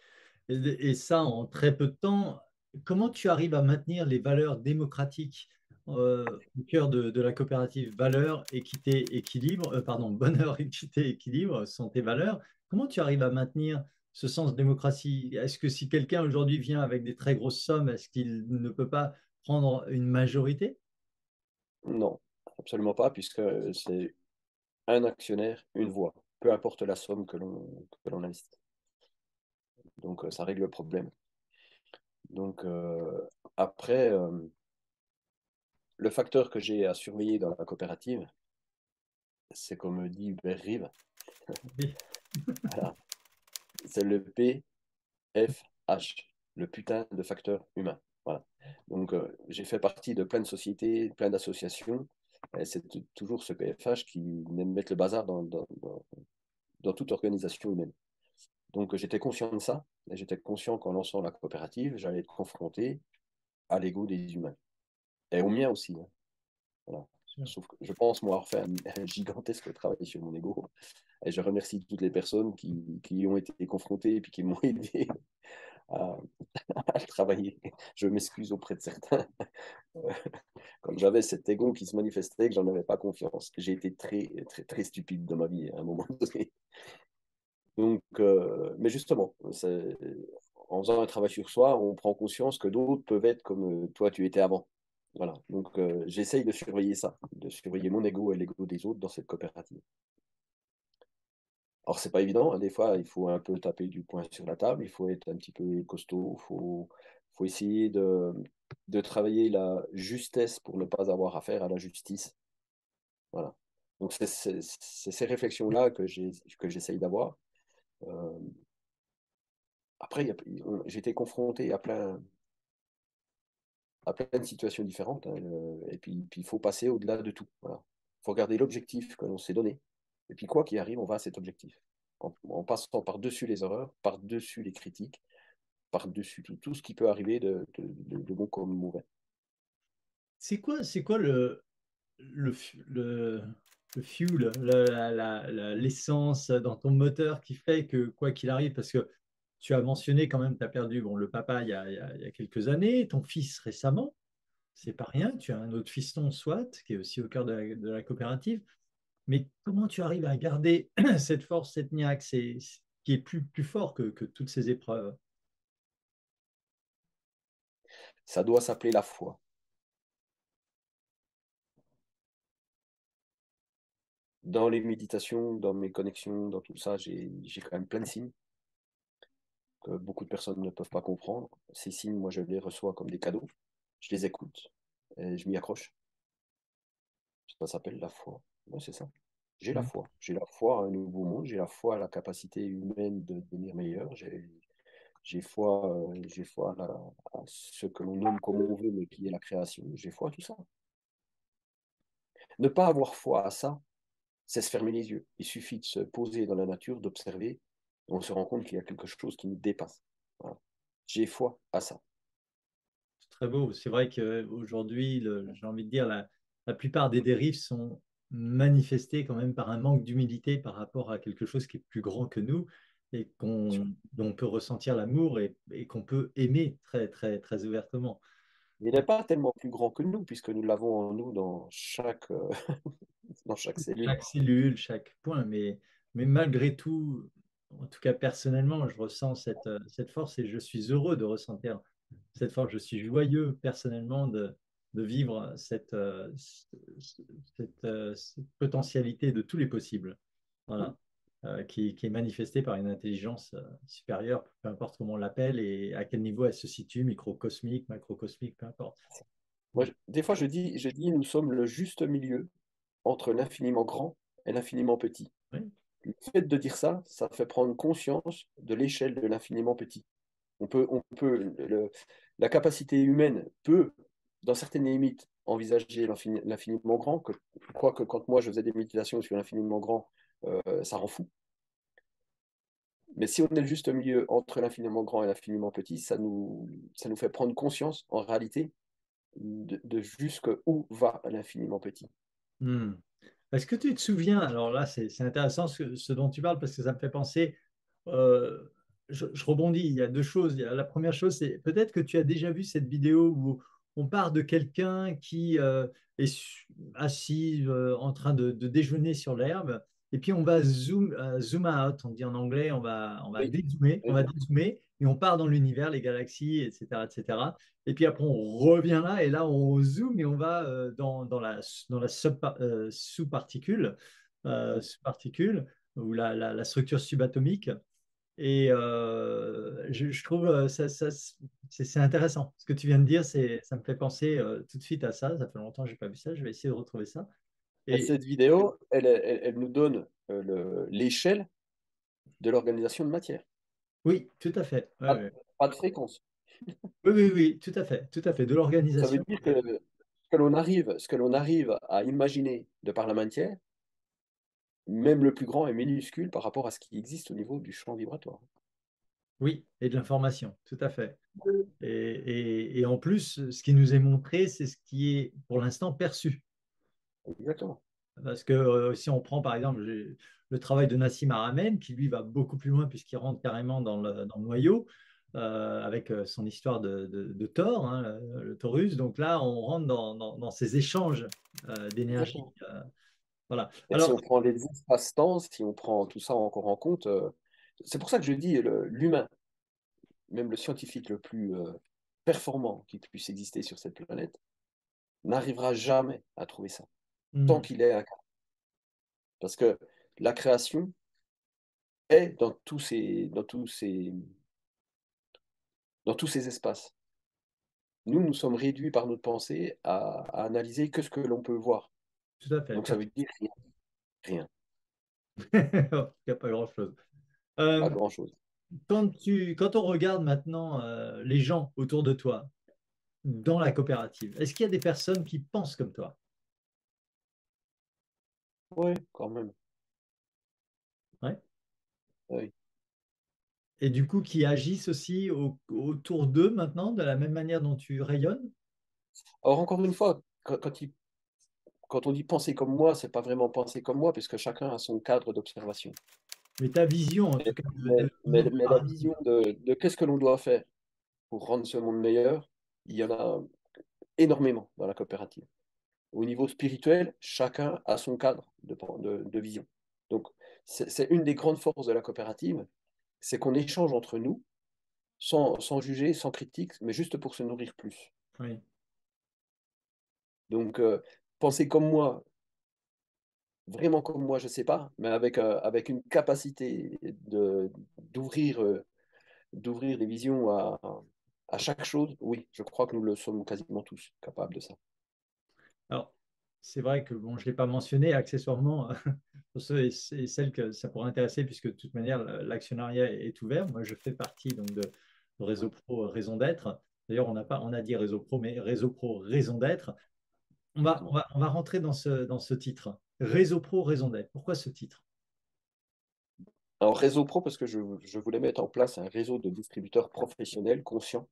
Et ça, en très peu de temps, comment tu arrives à maintenir les valeurs démocratiques au cœur de la coopérative? Valeurs, équité, équilibre, pardon, bonheur, équité, équilibre sont tes valeurs. Comment tu arrives à maintenir ce sens de démocratie? Est-ce que si quelqu'un aujourd'hui vient avec des très grosses sommes, est-ce qu'il ne peut pas prendre une majorité? Non, absolument pas, puisque c'est un actionnaire, une voix, peu importe la somme que l'on investit. Donc, ça règle le problème. Donc, après, le facteur que j'ai à surveiller dans la coopérative, c'est comme dit Hubert Reeves, Oui. voilà, c'est le PFH, le putain de facteur humain. Voilà. Donc, j'ai fait partie de plein de sociétés, plein d'associations, et c'est toujours ce PFH qui met le bazar dans toute organisation humaine. Donc j'étais conscient de ça, et j'étais conscient qu'en lançant la coopérative, j'allais être confronté à l'ego des humains, et au mien aussi, hein. Voilà. Sauf que je pense, moi, avoir fait un gigantesque travail sur mon ego, et je remercie toutes les personnes qui y ont été confrontées et puis qui m'ont aidé à, à le travailler. Je m'excuse auprès de certains J'avais cet ego qui se manifestait, que j'en avais pas confiance. J'ai été très, très, très stupide dans ma vie à un moment donné. Donc, mais justement, en faisant un travail sur soi, on prend conscience que d'autres peuvent être comme toi, tu étais avant. Voilà. Donc, j'essaye de surveiller ça, de surveiller mon ego et l'ego des autres dans cette coopérative. Alors, c'est pas évident, hein. Des fois, il faut un peu taper du poing sur la table, il faut être un petit peu costaud, faut essayer de travailler la justesse pour ne pas avoir affaire à la justice. Voilà. Donc, c'est ces réflexions-là que j'essaye d'avoir. Euh, Après, j'ai été confronté à plein de situations différentes, hein, et puis, il faut passer au-delà de tout. Voilà. Il faut regarder l'objectif que l'on s'est donné. Et puis, quoi qu'il arrive, on va à cet objectif. En passant par-dessus les erreurs, par-dessus les critiques, par-dessus tout ce qui peut arriver de bon comme mauvais. C'est quoi le, le, le fuel, l'essence dans ton moteur qui fait que quoi qu'il arrive, parce que tu as mentionné quand même, tu as perdu bon, le papa il y a quelques années, ton fils récemment, c'est pas rien, tu as un autre fiston, Swat, qui est aussi au cœur de la coopérative, mais comment tu arrives à garder cette force, cette niaque, qui est plus fort que toutes ces épreuves? Ça doit s'appeler la foi. Dans les méditations, dans mes connexions, dans tout ça, j'ai quand même plein de signes que beaucoup de personnes ne peuvent pas comprendre. Ces signes, moi, je les reçois comme des cadeaux. Je les écoute et je m'y accroche. Ça s'appelle la foi. Ouais, c'est ça. J'ai la Mm. foi. J'ai la foi à un nouveau monde. J'ai la foi à la capacité humaine de devenir meilleur. J'ai foi à ce que l'on nomme comme on veut, mais qui est la création. J'ai foi à tout ça. Ne pas avoir foi à ça, c'est se fermer les yeux. Il suffit de se poser dans la nature, d'observer, et on se rend compte qu'il y a quelque chose qui nous dépasse. Voilà. J'ai foi à ça. C'est très beau. C'est vrai qu'aujourd'hui, j'ai envie de dire, la plupart des dérives sont manifestées quand même par un manque d'humilité par rapport à quelque chose qui est plus grand que nous et dont on peut ressentir l'amour et qu'on peut aimer très, très, très ouvertement. Il n'est pas tellement plus grand que nous, puisque nous l'avons en nous dans chaque cellule. Chaque cellule, chaque point, mais malgré tout, en tout cas personnellement, je ressens cette force et je suis heureux de ressentir cette force. Je suis joyeux personnellement de vivre cette potentialité de tous les possibles, voilà, qui est manifestée par une intelligence supérieure, peu importe comment on l'appelle et à quel niveau elle se situe, microcosmique, macrocosmique, peu importe. Moi, des fois, je dis, nous sommes le juste milieu entre l'infiniment grand et l'infiniment petit. Oui, Le fait de dire ça, ça fait prendre conscience de l'échelle de l'infiniment petit. La capacité humaine peut, dans certaines limites, envisager l'infiniment grand, quoique quand moi je faisais des méditations sur l'infiniment grand, ça rend fou. Mais si on est le juste milieu entre l'infiniment grand et l'infiniment petit, ça nous fait prendre conscience, en réalité, de jusqu'où va l'infiniment petit. hmm. Est-ce que tu te souviens, alors là c'est intéressant ce dont tu parles parce que ça me fait penser, euh, je rebondis, il y a deux choses. La première chose, c'est peut-être que tu as déjà vu cette vidéo où on part de quelqu'un qui est assis en train de déjeuner sur l'herbe et puis on va zoom out, on dit en anglais, Oui, on oui, va dézoomer et on part dans l'univers, les galaxies, etc., etc. Et puis après, on revient là, et là, on zoome et on va dans la sous-particule, oui. sous-particule, ou la structure subatomique. Et je trouve c'est intéressant. Ce que tu viens de dire, ça me fait penser tout de suite à ça. Ça fait longtemps que je n'ai pas vu ça. Je vais essayer de retrouver ça. Et Et cette vidéo, elle nous donne l'échelle de l'organisation de matière. oui, tout à fait. Ouais, Pas, ouais. pas de fréquence. Oui, oui, oui, tout à fait. Tout à fait. De Ça veut l'organisation. dire que ce que l'on arrive à imaginer de par la matière, même le plus grand est minuscule par rapport à ce qui existe au niveau du champ vibratoire. Oui, et de l'information. Tout à fait. Et en plus, ce qui nous est montré, c'est ce qui est pour l'instant perçu. Exactement. Parce que si on prend par exemple le travail de Nassim Haramein, qui lui va beaucoup plus loin puisqu'il rentre carrément dans le noyau, avec son histoire de Thor, hein, le Taurus. Donc là, on rentre dans ces échanges d'énergie. Exactement. Voilà. Et si Alors, on prend les espaces-temps, si on prend tout ça encore en compte, c'est pour ça que je dis l'humain, même le scientifique le plus performant qui puisse exister sur cette planète, n'arrivera jamais à trouver ça, tant hmm, qu'il est incapable. Parce que la création est dans tous ces espaces. Nous, nous sommes réduits par notre pensée à analyser que ce que l'on peut voir. tout à fait. Donc ça veut dire rien, rien, Il n'y a pas grand-chose. pas Euh, grand-chose. quand on regarde maintenant les gens autour de toi dans la coopérative, est-ce qu'il y a des personnes qui pensent comme toi? Oui, quand même. Ouais. Oui. Et du coup, qui agissent aussi autour d'eux maintenant de la même manière dont tu rayonnes? Or, encore une fois, quand on dit penser comme moi, c'est pas vraiment penser comme moi, puisque chacun a son cadre d'observation. Mais ta vision, en tout cas, de notre Mais la paradigme. vision de qu'est-ce que l'on doit faire pour rendre ce monde meilleur, il y en a énormément dans la coopérative. Au niveau spirituel, chacun a son cadre de vision. Donc, c'est une des grandes forces de la coopérative, c'est qu'on échange entre nous, sans juger, sans critique, mais juste pour se nourrir plus. Oui. Donc, penser comme moi, vraiment comme moi, je ne sais pas, mais avec une capacité d'ouvrir les visions à chaque chose, oui, je crois que nous le sommes quasiment tous capables de ça. Alors, c'est vrai que bon, je ne l'ai pas mentionné accessoirement pour ceux et celles que ça pourrait intéresser, puisque de toute manière, l'actionnariat est ouvert. Moi, je fais partie donc, de Réseau Pro Raison d'être. D'ailleurs, on a dit Réseau Pro, mais Réseau Pro Raison d'être. On va rentrer dans ce titre. Réseau Pro Raison d'être. Pourquoi ce titre? Alors, réseau pro, parce que je voulais mettre en place un réseau de distributeurs professionnels conscients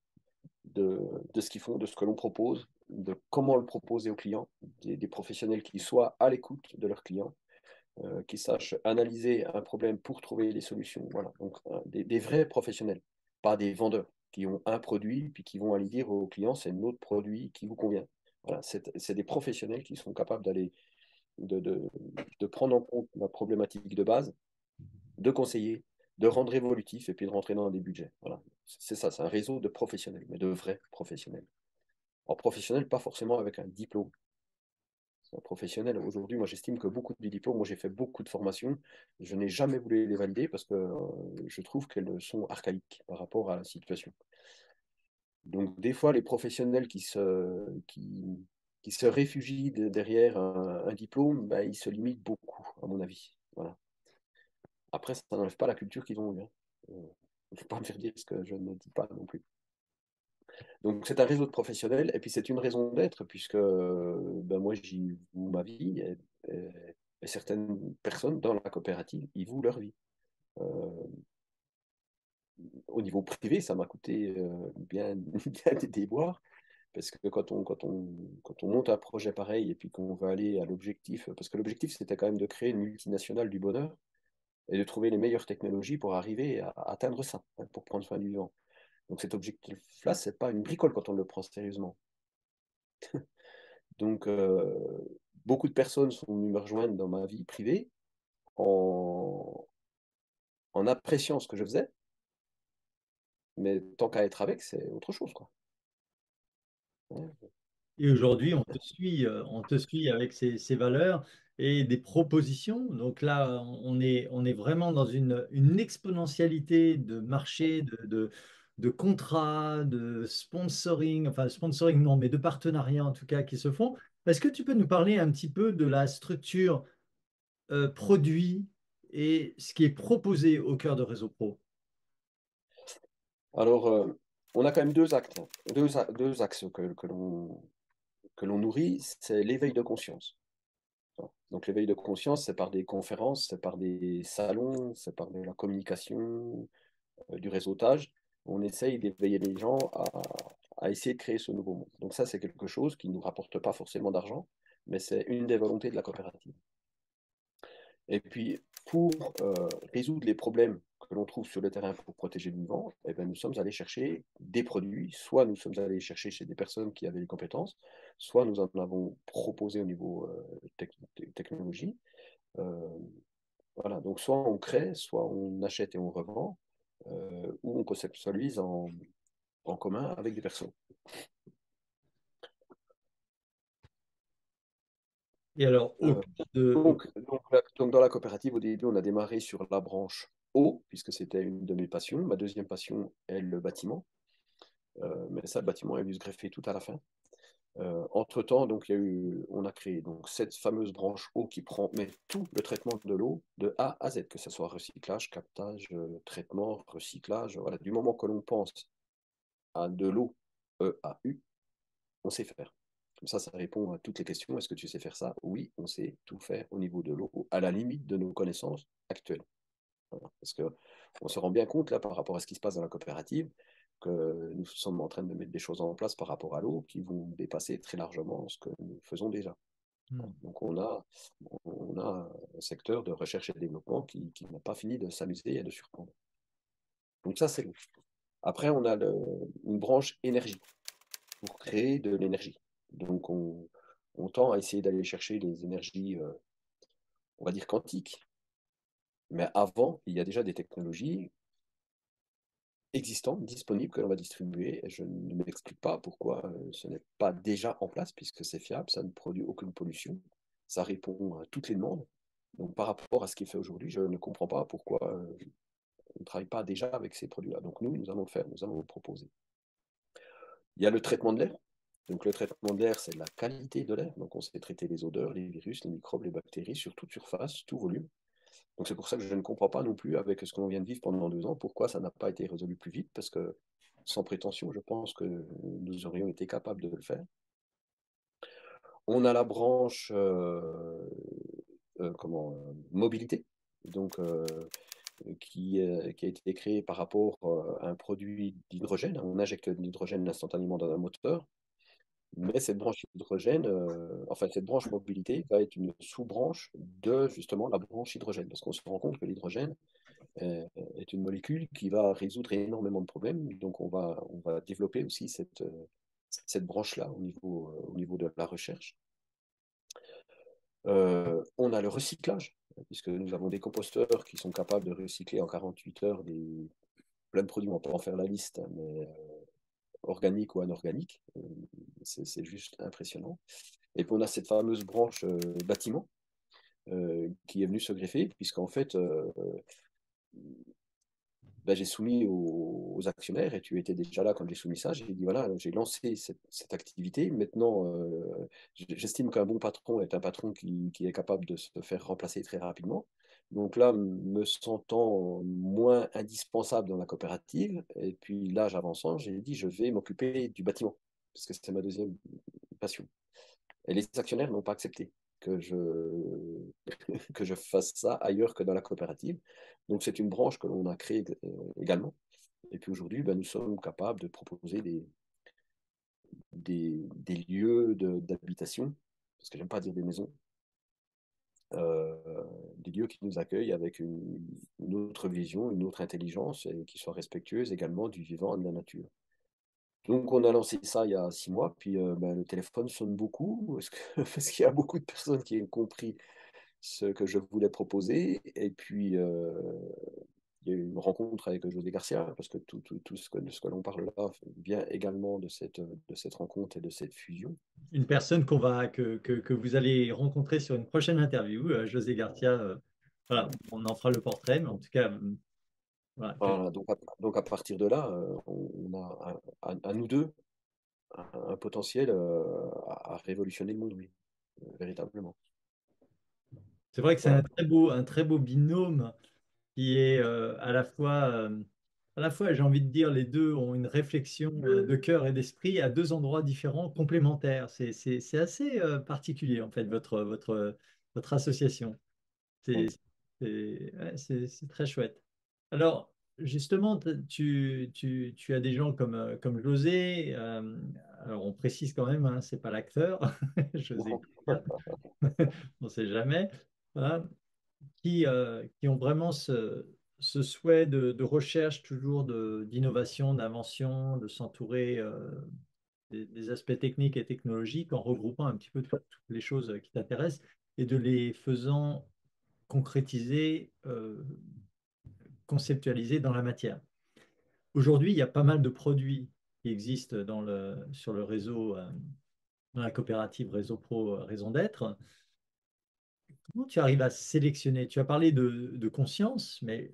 de ce qu'ils font, de ce que l'on propose, de comment le proposer aux clients, des professionnels qui soient à l'écoute de leurs clients, qui sachent analyser un problème pour trouver les solutions. Voilà. Donc, des vrais professionnels, pas des vendeurs qui ont un produit puis qui vont aller dire aux clients c'est notre produit qui vous convient. Voilà, c'est des professionnels qui sont capables de, de, de prendre en compte la problématique de base, de conseiller, de rendre évolutif et puis de rentrer dans des budgets. Voilà. C'est ça, c'est un réseau de professionnels, mais de vrais professionnels. En professionnel, pas forcément avec un diplôme. C'est un professionnel. Aujourd'hui, moi, j'estime que beaucoup de diplômes, moi, j'ai fait beaucoup de formations, je n'ai jamais voulu les valider parce que je trouve qu'elles sont archaïques par rapport à la situation. Donc, des fois, les professionnels qui se réfugient derrière un diplôme, ben, ils se limitent beaucoup, à mon avis. Voilà. Après, ça n'enlève pas la culture qu'ils ont eue, hein. Il ne faut pas me faire dire ce que je ne dis pas non plus. Donc, c'est un réseau de professionnels, et puis c'est une raison d'être, puisque ben, moi, j'y voue ma vie, et certaines personnes dans la coopérative y vouent leur vie. Euh, Au niveau privé, ça m'a coûté bien, bien des déboires, parce que quand on monte un projet pareil, et puis qu'on veut aller à l'objectif, parce que l'objectif, c'était quand même de créer une multinationale du bonheur, et de trouver les meilleures technologies pour arriver à atteindre ça, hein, pour prendre soin du vivant. Donc cet objectif-là, c'est pas une bricole quand on le prend sérieusement. Donc beaucoup de personnes sont venues me rejoindre dans ma vie privée en, en appréciant ce que je faisais, mais tant qu'à être avec, c'est autre chose, quoi. Ouais. Et aujourd'hui, on te suit avec ces valeurs et des propositions. Donc là, on est vraiment dans une exponentialité de marché, de contrats, de sponsoring, enfin sponsoring non, mais de partenariats en tout cas qui se font. Est-ce que tu peux nous parler un petit peu de la structure produit et ce qui est proposé au cœur de Réseau Pro? Alors, on a quand même deux actes, hein, deux axes que l'on nourrit, c'est l'éveil de conscience. Donc l'éveil de conscience, c'est par des conférences, c'est par des salons, c'est par de la communication, du réseautage. On essaye d'éveiller les gens à essayer de créer ce nouveau monde. Donc ça, c'est quelque chose qui ne nous rapporte pas forcément d'argent, mais c'est une des volontés de la coopérative. Et puis, pour résoudre les problèmes que l'on trouve sur le terrain pour protéger le vivant, eh ben, nous sommes allés chercher des produits, soit nous sommes allés chercher chez des personnes qui avaient les compétences, soit nous en avons proposé au niveau technologie. Euh, voilà, donc soit on crée, soit on achète et on revend, ou on conceptualise en commun avec des personnes. Et alors, Euh, donc, dans la coopérative, au début, on a démarré sur la branche eau, puisque c'était une de mes passions. Ma deuxième passion est le bâtiment. Mais ça, le bâtiment est venu se greffer tout à la fin. Entre-temps, donc, on a créé donc, cette fameuse branche eau qui prend mais tout le traitement de l'eau de A à Z, que ce soit recyclage, captage, traitement, recyclage. Voilà. Du moment que l'on pense à de l'eau, EAU, on sait faire. Comme ça répond à toutes les questions. Est-ce que tu sais faire ça? Oui, on sait tout faire au niveau de l'eau, à la limite de nos connaissances actuelles. Voilà. Parce qu'on se rend bien compte, là, par rapport à ce qui se passe dans la coopérative, que nous sommes en train de mettre des choses en place par rapport à l'eau qui vont dépasser très largement ce que nous faisons déjà. Donc on a un secteur de recherche et développement qui n'a pas fini de s'amuser et de surprendre. Donc ça, c'est l'eau. Après, on a une branche énergie pour créer de l'énergie. Donc on tend à essayer d'aller chercher les énergies, on va dire, quantiques. Mais avant, il y a déjà des technologies existantes, disponibles, que l'on va distribuer. Et je ne m'explique pas pourquoi ce n'est pas déjà en place, puisque c'est fiable, ça ne produit aucune pollution, ça répond à toutes les demandes. Donc par rapport à ce qui est fait aujourd'hui, je ne comprends pas pourquoi on ne travaille pas déjà avec ces produits-là. Donc nous allons le faire, nous allons le proposer. Il y a le traitement de l'air. Donc le traitement de l'air, c'est la qualité de l'air. Donc on sait traiter les odeurs, les virus, les microbes, les bactéries sur toute surface, tout volume. Donc c'est pour ça que je ne comprends pas non plus, avec ce qu'on vient de vivre pendant 2 ans, pourquoi ça n'a pas été résolu plus vite, parce que sans prétention, je pense que nous aurions été capables de le faire. On a la branche mobilité, donc qui a été créée par rapport à un produit d'hydrogène. On injecte de l'hydrogène instantanément dans un moteur. Mais cette branche hydrogène, enfin cette branche mobilité va être une sous-branche de justement la branche hydrogène, parce qu'on se rend compte que l'hydrogène est une molécule qui va résoudre énormément de problèmes. Donc on va développer aussi cette branche-là au niveau de la recherche. On a le recyclage, puisque nous avons des composteurs qui sont capables de recycler en 48 heures plein de produits, on peut en faire la liste, mais organiques ou anorganiques. C'est juste impressionnant. Et puis on a cette fameuse branche bâtiment qui est venue se greffer, puisqu'en fait, j'ai soumis aux actionnaires, et tu étais déjà là quand j'ai soumis ça. J'ai dit, voilà, j'ai lancé cette activité. Maintenant, j'estime qu'un bon patron est un patron qui est capable de se faire remplacer très rapidement. Donc là, me sentant moins indispensable dans la coopérative, et puis là, j'avançant, j'ai dit, je vais m'occuper du bâtiment, parce que c'était ma deuxième passion. Et les actionnaires n'ont pas accepté que je, que je fasse ça ailleurs que dans la coopérative. Donc c'est une branche que l'on a créée également. Et puis aujourd'hui, nous sommes capables de proposer des lieux d'habitation, parce que j'aime pas dire des maisons, euh, des lieux qui nous accueillent avec une autre vision, une autre intelligence, et qui soient respectueuses également du vivant et de la nature. Donc, on a lancé ça il y a 6 mois, puis le téléphone sonne beaucoup, parce qu'il y a beaucoup de personnes qui ont compris ce que je voulais proposer. Et puis, il y a eu une rencontre avec José Garcia, parce que tout ce que l'on parle là vient également de cette rencontre et de cette fusion. une personne que vous allez rencontrer sur une prochaine interview, José Garcia. Voilà, on en fera le portrait, mais en tout cas, voilà, Voilà, donc à partir de là, on a à nous deux un potentiel à révolutionner le monde, oui, véritablement. c'est vrai que c'est Voilà. un très beau binôme qui est à la fois, j'ai envie de dire, les deux ont une réflexion de cœur et d'esprit à deux endroits différents, complémentaires. C'est assez particulier, en fait, votre association. C'est Oui. ouais, c'est très chouette. Alors, justement, tu as des gens comme José. Alors, on précise quand même, hein, c'est pas l'acteur, José. On ne sait jamais. Voilà, qui ont vraiment ce souhait de recherche toujours d'innovation, d'invention, de s'entourer des aspects techniques et technologiques en regroupant un petit peu toutes les choses qui t'intéressent et de les faisant concrétiser, conceptualiser dans la matière. Aujourd'hui, il y a pas mal de produits qui existent sur le réseau, dans la coopérative Réseau Pro, Raison d'être. Comment tu arrives à sélectionner? Tu as parlé de conscience, mais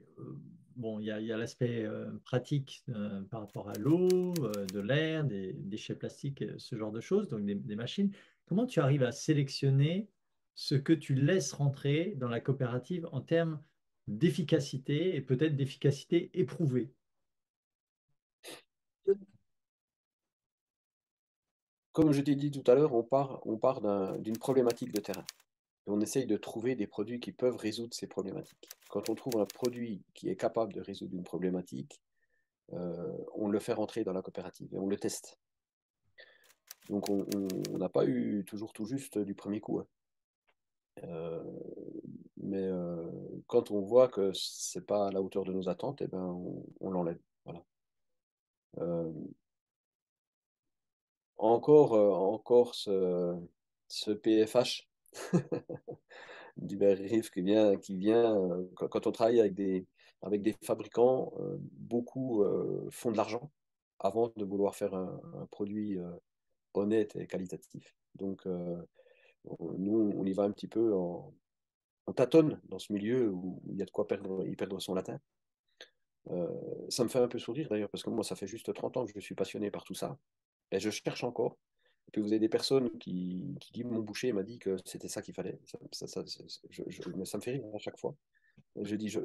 bon, il y a l'aspect pratique par rapport à l'eau, de l'air, des déchets plastiques, ce genre de choses, donc des machines. Comment tu arrives à sélectionner ce que tu laisses rentrer dans la coopérative en termes d'efficacité et peut-être d'efficacité éprouvée? Comme je t'ai dit tout à l'heure, on part d'une problématique de terrain. Et on essaye de trouver des produits qui peuvent résoudre ces problématiques. Quand on trouve un produit qui est capable de résoudre une problématique, on le fait rentrer dans la coopérative et on le teste. Donc on n'a pas eu toujours tout juste du premier coup, hein. Euh, mais quand on voit que c'est pas à la hauteur de nos attentes, eh ben on l'enlève. Voilà. Euh, encore ce PFH du Riff qui vient quand on travaille avec des fabricants, beaucoup font de l'argent avant de vouloir faire un produit honnête et qualitatif. Donc, nous, on y va un petit peu on tâtonne dans ce milieu où il y a de quoi y perdre son latin. Ça me fait un peu sourire d'ailleurs, parce que moi, ça fait juste 30 ans que je suis passionné par tout ça. Et je cherche encore. Et puis vous avez des personnes qui disent, mon boucher m'a dit que c'était ça qu'il fallait. Mais ça me fait rire à chaque fois. Je dis,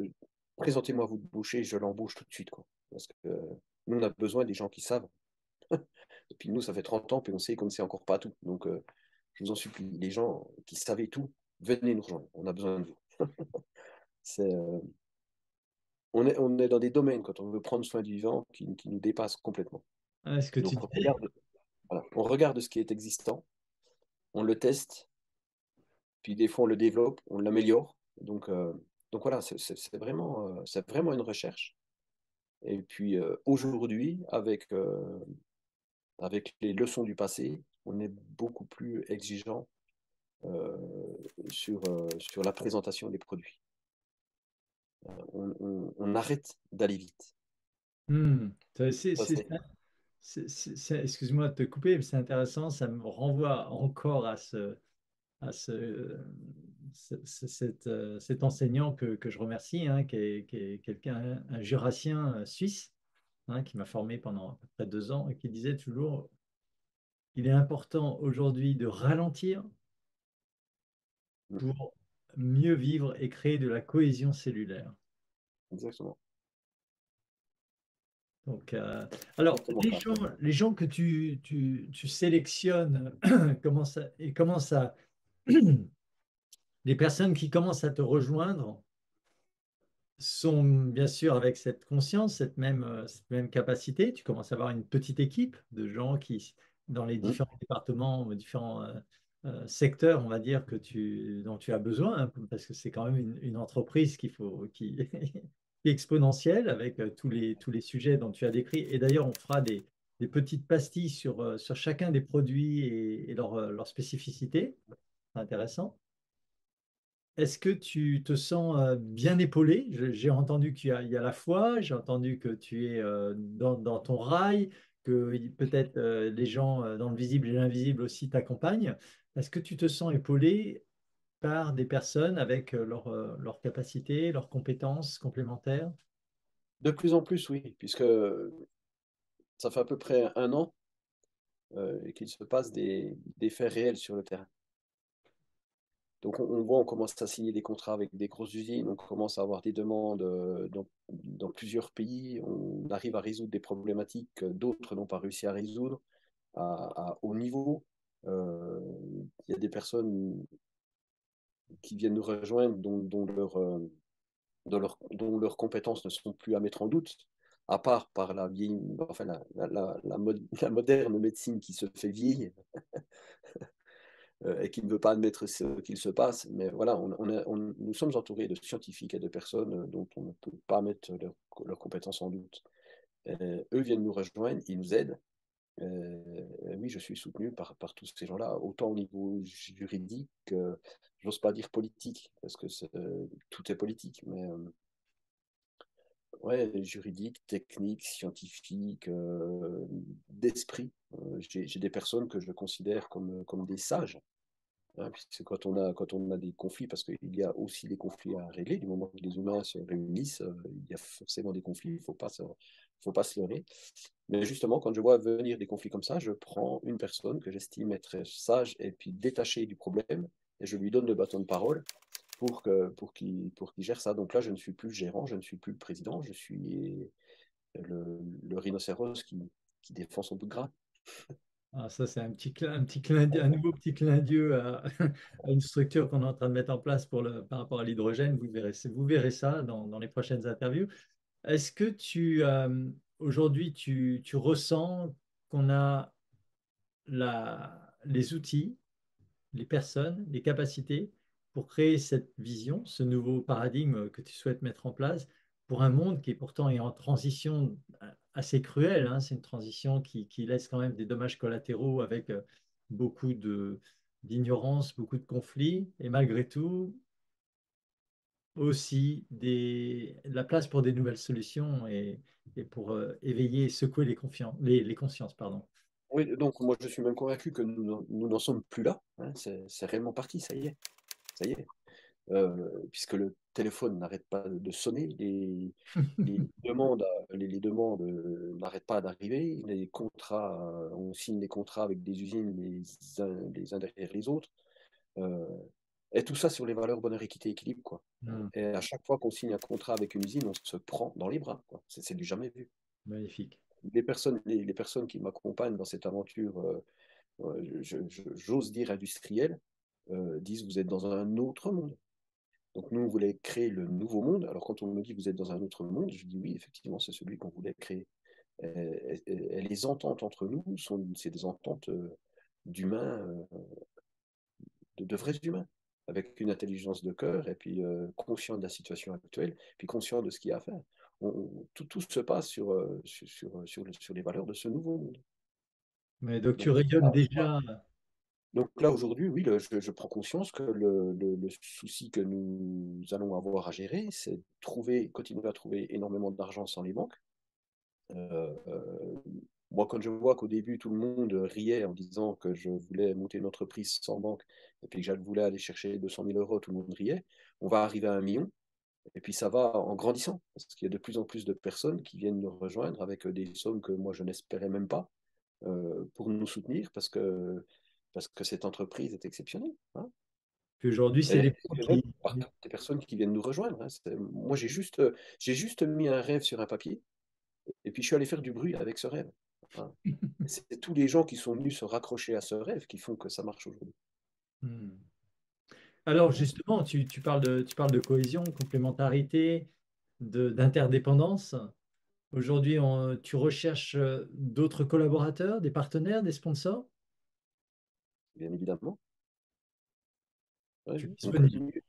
présentez-moi votre boucher, je l'embauche tout de suite, quoi. Parce que nous, on a besoin des gens qui savent. Et puis nous, ça fait 30 ans, puis on sait qu'on ne sait encore pas tout. Donc, je vous en supplie, les gens qui savaient tout, venez nous rejoindre. On a besoin de vous. C'est, on est dans des domaines, quand on veut prendre soin du vivant, qui nous dépassent complètement. Ah, ce que tu Donc, disais, voilà, on regarde ce qui est existant, on le teste, puis des fois on le développe, on l'améliore. Donc voilà, c'est vraiment une recherche. Et puis aujourd'hui, avec les leçons du passé, on est beaucoup plus exigeant euh, sur la présentation des produits. On arrête d'aller vite. hmm, Ça, c'est excuse-moi de te couper, mais c'est intéressant, ça me renvoie encore à cet enseignant que je remercie, hein, qui est quelqu'un, un jurassien suisse, hein, qui m'a formé pendant à peu près 2 ans et qui disait toujours, il est important aujourd'hui de ralentir pour mieux vivre et créer de la cohésion cellulaire. exactement, Donc, alors, exactement ça. les gens que tu sélectionnes, comment ça, les personnes qui commencent à te rejoindre sont bien sûr avec cette conscience, cette même capacité. Tu commences à avoir une petite équipe de gens qui, dans les Mm. différents départements, différents secteurs, on va dire, dont tu as besoin, hein, parce que c'est quand même une entreprise qui est exponentielle avec tous les sujets dont tu as décrit. Et d'ailleurs, on fera des petites pastilles sur chacun des produits et leur spécificité. C'est intéressant. Est-ce que tu te sens bien épaulé? J'ai entendu il y a la foi, j'ai entendu que tu es dans ton rail, que peut-être les gens dans le visible et l'invisible aussi t'accompagnent. Est-ce que tu te sens épaulé par des personnes avec leurs capacités, leurs compétences complémentaires? De plus en plus, oui, puisque ça fait à peu près un an qu'il se passe des faits réels sur le terrain. Donc on voit, on commence à signer des contrats avec des grosses usines, on commence à avoir des demandes dans plusieurs pays, on arrive à résoudre des problématiques que d'autres n'ont pas réussi à résoudre à haut niveau. Il y a des personnes qui viennent nous rejoindre dont leurs compétences ne sont plus à mettre en doute, à part par la vieille, enfin la moderne médecine qui se fait vieille. et qui ne veut pas admettre ce qu'il se passe. Mais voilà, nous sommes entourés de scientifiques et de personnes dont on ne peut pas mettre leurs compétences en doute. Eux viennent nous rejoindre, ils nous aident. Oui, je suis soutenu par tous ces gens-là, autant au niveau juridique, j'ose pas dire politique, parce que tout est politique, mais ouais, juridique, technique, scientifique, d'esprit. J'ai des personnes que je considère comme des sages, hein, puisque quand on a des conflits, parce qu'il y a aussi des conflits à régler, du moment que les humains se réunissent, il y a forcément des conflits, il ne faut pas se leurrer. Mais justement, quand je vois venir des conflits comme ça, je prends une personne que j'estime être sage et puis détachée du problème, et je lui donne le bâton de parole pour qu'il gère ça. Donc là, je ne suis plus le gérant, je ne suis plus le président, je suis le rhinocéros qui défend son bout de gras. Ah, ça, c'est un petit clin d'œil, un nouveau petit clin d'œil à, à une structure qu'on est en train de mettre en place par rapport à l'hydrogène. Vous verrez ça dans les prochaines interviews. Est-ce que aujourd'hui, tu ressens qu'on a les outils, les personnes, les capacités pour créer cette vision, ce nouveau paradigme que tu souhaites mettre en place pour un monde qui pourtant est en transition assez cruelle, hein. C'est une transition qui laisse quand même des dommages collatéraux avec beaucoup d'ignorance, beaucoup de conflits, et malgré tout, aussi la place pour des nouvelles solutions et pour éveiller et secouer les consciences, pardon. Oui, donc moi je suis même convaincu que nous n'en sommes plus là, hein, c'est réellement parti, ça y est. Puisque le téléphone n'arrête pas de sonner, les demandes n'arrêtent pas d'arriver, les contrats, on signe des contrats avec des usines les uns derrière les autres, euh, et tout ça sur les valeurs bonheur, équité, équilibre, quoi. Hmm, Et à chaque fois qu'on signe un contrat avec une usine, on se prend dans les bras, quoi. C'est du jamais vu. magnifique. Les personnes qui m'accompagnent dans cette aventure, j'ose dire industrielle, disent vous êtes dans un autre monde. Donc nous, on voulait créer le nouveau monde. Alors quand on me dit vous êtes dans un autre monde, je dis oui, effectivement, c'est celui qu'on voulait créer. Et les ententes entre nous, c'est des ententes d'humains, de vrais humains, avec une intelligence de cœur et puis conscient de la situation actuelle, puis conscient de ce qu'il y a à faire. Tout se passe sur les valeurs de ce nouveau monde. Mais donc tu Donc, rayonnes déjà. donc là, aujourd'hui, oui, je prends conscience que le souci que nous allons avoir à gérer, c'est continuer à trouver énormément d'argent sans les banques. Euh, euh, Moi, quand je vois qu'au début, tout le monde riait en disant que je voulais monter une entreprise sans banque, et puis que je voulais aller chercher 200 000 euros, tout le monde riait, on va arriver à 1 million, et puis ça va en grandissant, parce qu'il y a de plus en plus de personnes qui viennent nous rejoindre avec des sommes que moi, je n'espérais même pas, pour nous soutenir, parce que cette entreprise est exceptionnelle, hein. Puis aujourd'hui, Elle c'est est les banques exceptionnelle par des personnes qui viennent nous rejoindre, hein. Moi, j'ai juste mis un rêve sur un papier, et puis je suis allé faire du bruit avec ce rêve, hein. C'est tous les gens qui sont venus se raccrocher à ce rêve qui font que ça marche aujourd'hui. Hmm. Alors justement, tu parles de cohésion, complémentarité, d'interdépendance. Aujourd'hui, tu recherches d'autres collaborateurs, des partenaires, des sponsors? Bien évidemment. Ouais, Tu es oui. disponible.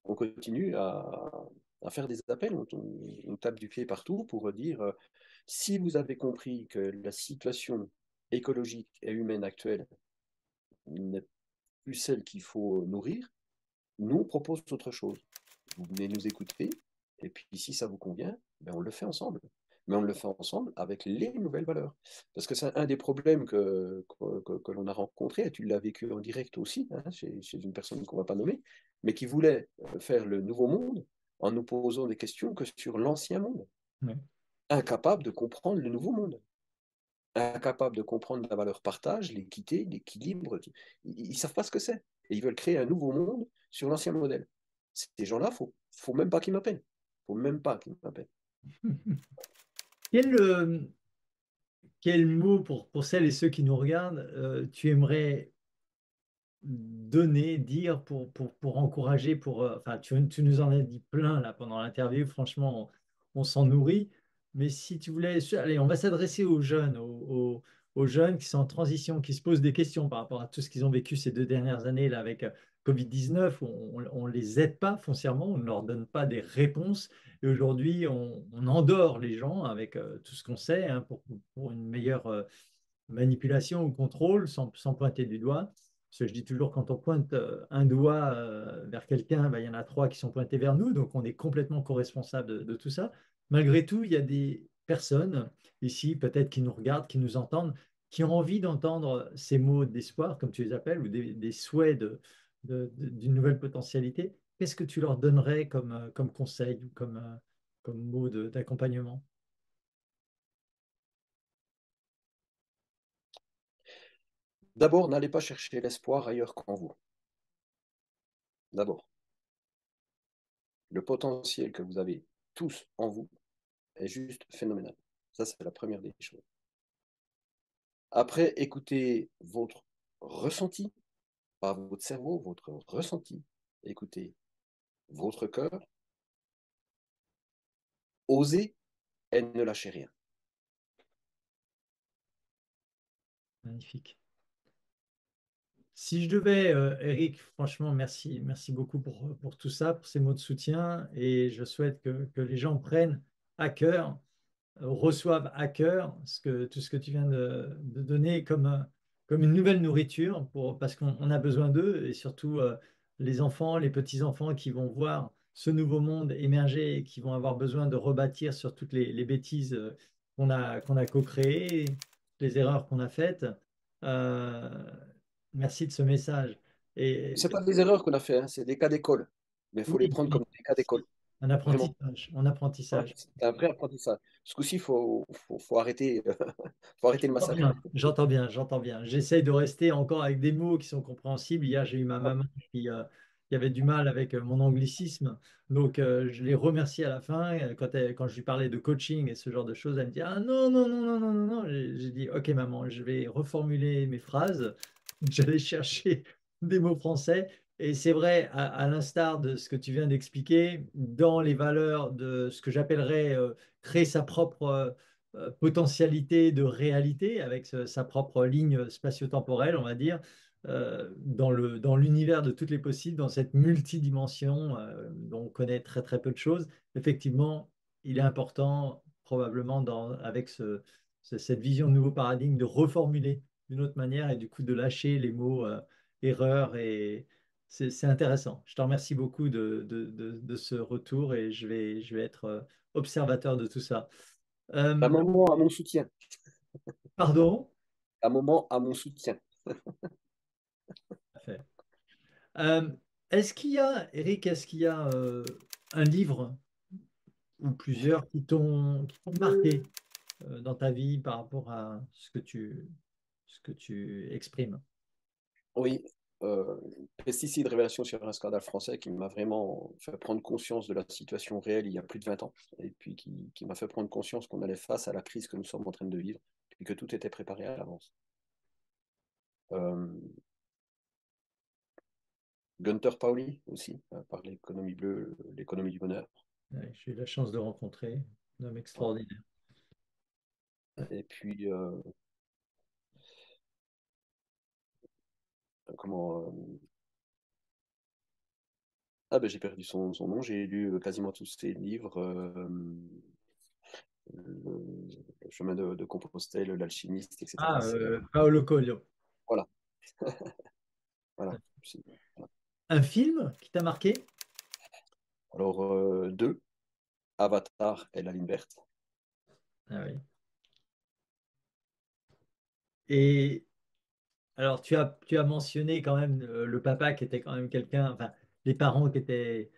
On continue à faire des appels, on tape du pied partout pour dire si vous avez compris que la situation écologique et humaine actuelle n'est plus celle qu'il faut nourrir, nous on propose autre chose. Vous venez nous écouter, et puis si ça vous convient, ben on le fait ensemble. Mais on le fait ensemble avec les nouvelles valeurs. Parce que c'est un des problèmes que l'on a rencontré, et tu l'as vécu en direct aussi, hein, chez une personne qu'on ne va pas nommer, mais qui voulait faire le nouveau monde en nous posant des questions que sur l'ancien monde. Ouais. Incapable de comprendre le nouveau monde. Incapable de comprendre la valeur partage, l'équité, l'équilibre. Ils ne savent pas ce que c'est. Et ils veulent créer un nouveau monde sur l'ancien modèle. Ces gens-là, faut même pas qu'ils m'appellent. Faut même pas qu'ils m'appellent. Quel, quel mot pour celles et ceux qui nous regardent, tu aimerais donner, dire pour encourager, enfin, tu nous en as dit plein là pendant l'interview, franchement, on s'en nourrit. Mais si tu voulais, allez, on va s'adresser aux jeunes, aux jeunes qui sont en transition, qui se posent des questions par rapport à tout ce qu'ils ont vécu ces 2 dernières années là avec Covid-19, on les aide pas foncièrement, on ne leur donne pas des réponses. Et aujourd'hui, on endort les gens avec tout ce qu'on sait hein, pour une meilleure manipulation ou contrôle sans pointer du doigt. Parce que je dis toujours, quand on pointe un doigt vers quelqu'un, ben, il y en a trois qui sont pointés vers nous, donc on est complètement co-responsable de tout ça. Malgré tout, il y a des personnes ici, peut-être qui nous regardent, qui nous entendent, qui ont envie d'entendre ces mots d'espoir, comme tu les appelles, ou des souhaits d'une nouvelle potentialité. Qu'est-ce que tu leur donnerais comme conseil ou comme mot d'accompagnement? D'abord, n'allez pas chercher l'espoir ailleurs qu'en vous. D'abord, le potentiel que vous avez tous en vous est juste phénoménal. Ça, c'est la première des choses. Après, écoutez votre ressenti, pas votre cerveau, votre ressenti. Écoutez votre cœur, osez et ne lâchez rien. Magnifique. Si je devais, Eric, franchement, merci, merci beaucoup pour tout ça, pour ces mots de soutien, et je souhaite que les gens prennent à cœur, reçoivent à cœur tout ce que tu viens de donner comme une nouvelle nourriture, parce qu'on a besoin d'eux, et surtout les enfants, les petits-enfants qui vont voir ce nouveau monde émerger et qui vont avoir besoin de rebâtir sur toutes les bêtises qu'on a co-créées, les erreurs qu'on a faites. Euh, Merci de ce message. Ce Et pas des erreurs qu'on a fait, hein, c'est des cas d'école. Mais il faut les oui, prendre oui, comme des cas d'école. un Vraiment. apprentissage, un Voilà. apprentissage. C'est un vrai apprentissage. Ce coup-ci, faut arrêter, faut arrêter le J'entends massacre. bien, j'entends bien, j'entends bien. J'essaye de rester encore avec des mots qui sont compréhensibles. Hier, j'ai eu ma maman qui avait du mal avec mon anglicisme. Donc, je l'ai remerciée à la fin. Quand je lui parlais de coaching et ce genre de choses, elle me dit, ah non, non, non, non, non, non, non. J'ai dit, OK, maman, je vais reformuler mes phrases. J'allais chercher des mots français. Et c'est vrai, à l'instar de ce que tu viens d'expliquer, dans les valeurs de ce que j'appellerais créer sa propre potentialité de réalité avec sa propre ligne spatio-temporelle, on va dire, dans l'univers de toutes les possibles, dans cette multidimension dont on connaît très très peu de choses. Effectivement, il est important, probablement, avec cette vision de nouveau paradigme, de reformuler d'une autre manière et du coup de lâcher les mots erreur et c'est intéressant. Je te remercie beaucoup de ce retour et je vais être observateur de tout ça. Un Euh, moment à mon soutien. Pardon? Un moment à mon soutien. Parfait. Euh, Eric, est-ce qu'il y a un livre ou plusieurs qui t'ont marqué dans ta vie par rapport à ce que tu exprimes? Oui, Pesticides, révélation sur un scandale français qui m'a vraiment fait prendre conscience de la situation réelle il y a plus de 20 ans, et puis qui m'a fait prendre conscience qu'on allait face à la crise que nous sommes en train de vivre, et que tout était préparé à l'avance. Euh, Gunther Pauli aussi, par l'économie bleue, l'économie du bonheur. Ouais, j'ai eu la chance de rencontrer un homme Voilà. extraordinaire. Et puis, comment... ah ben j'ai perdu son nom, j'ai lu quasiment tous ses livres. Le chemin de Compostelle, l'alchimiste, etc. Ah, C'est, Paolo Coelho. voilà, voilà. Voilà. Un film qui t'a marqué? Alors, deux, Avatar et la ligne verte. Ah oui. Et alors, tu as mentionné quand même le papa qui était quand même quelqu'un, enfin, les parents qui étaient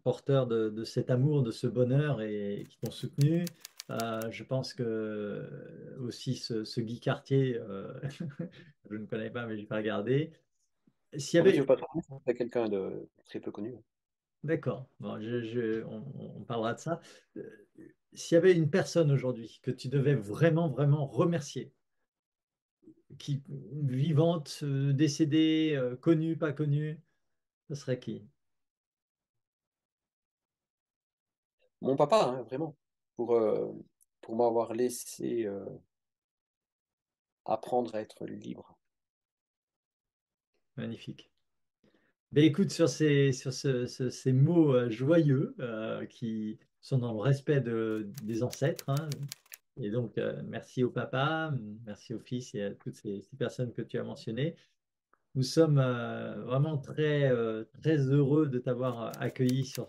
porteurs de cet amour, de ce bonheur et qui t'ont soutenu. Je pense que aussi ce Guy Cartier, je ne connais pas, mais je vais regarder. S'il y avait, Mathieu Patron, c'est quelqu'un de très peu connu. d'accord, bon, on parlera de ça. Euh, S'il y avait une personne aujourd'hui que tu devais vraiment, vraiment remercier, vivante, décédée, connue, pas connue, ce serait qui? Mon papa, hein, vraiment, pour, euh, pour m'avoir laissé apprendre à être libre. Magnifique. Ben, écoute, sur ces mots joyeux qui sont dans le respect des ancêtres, hein, et donc merci au papa, merci au fils et à toutes ces personnes que tu as mentionnées. Nous sommes vraiment très heureux de t'avoir accueilli sur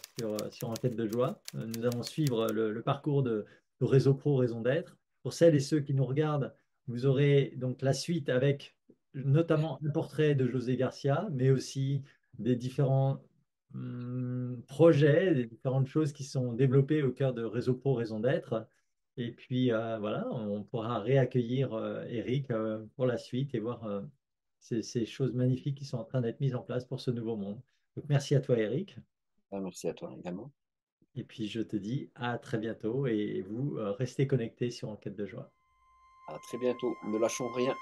Enquête de joie. Nous allons suivre le parcours de Réseau Pro, Raison d'être. Pour celles et ceux qui nous regardent, vous aurez donc la suite avec notamment un portrait de José Garcia, mais aussi des différents projets, des différentes choses qui sont développées au cœur de Réseau Pro, Raison d'être. Et puis voilà, on pourra réaccueillir Eric pour la suite et voir ces choses magnifiques qui sont en train d'être mises en place pour ce nouveau monde. Donc, merci à toi, Eric. Merci à toi également. Et puis, je te dis à très bientôt et vous restez connectés sur Enquête de joie. À très bientôt. Ne lâchons rien.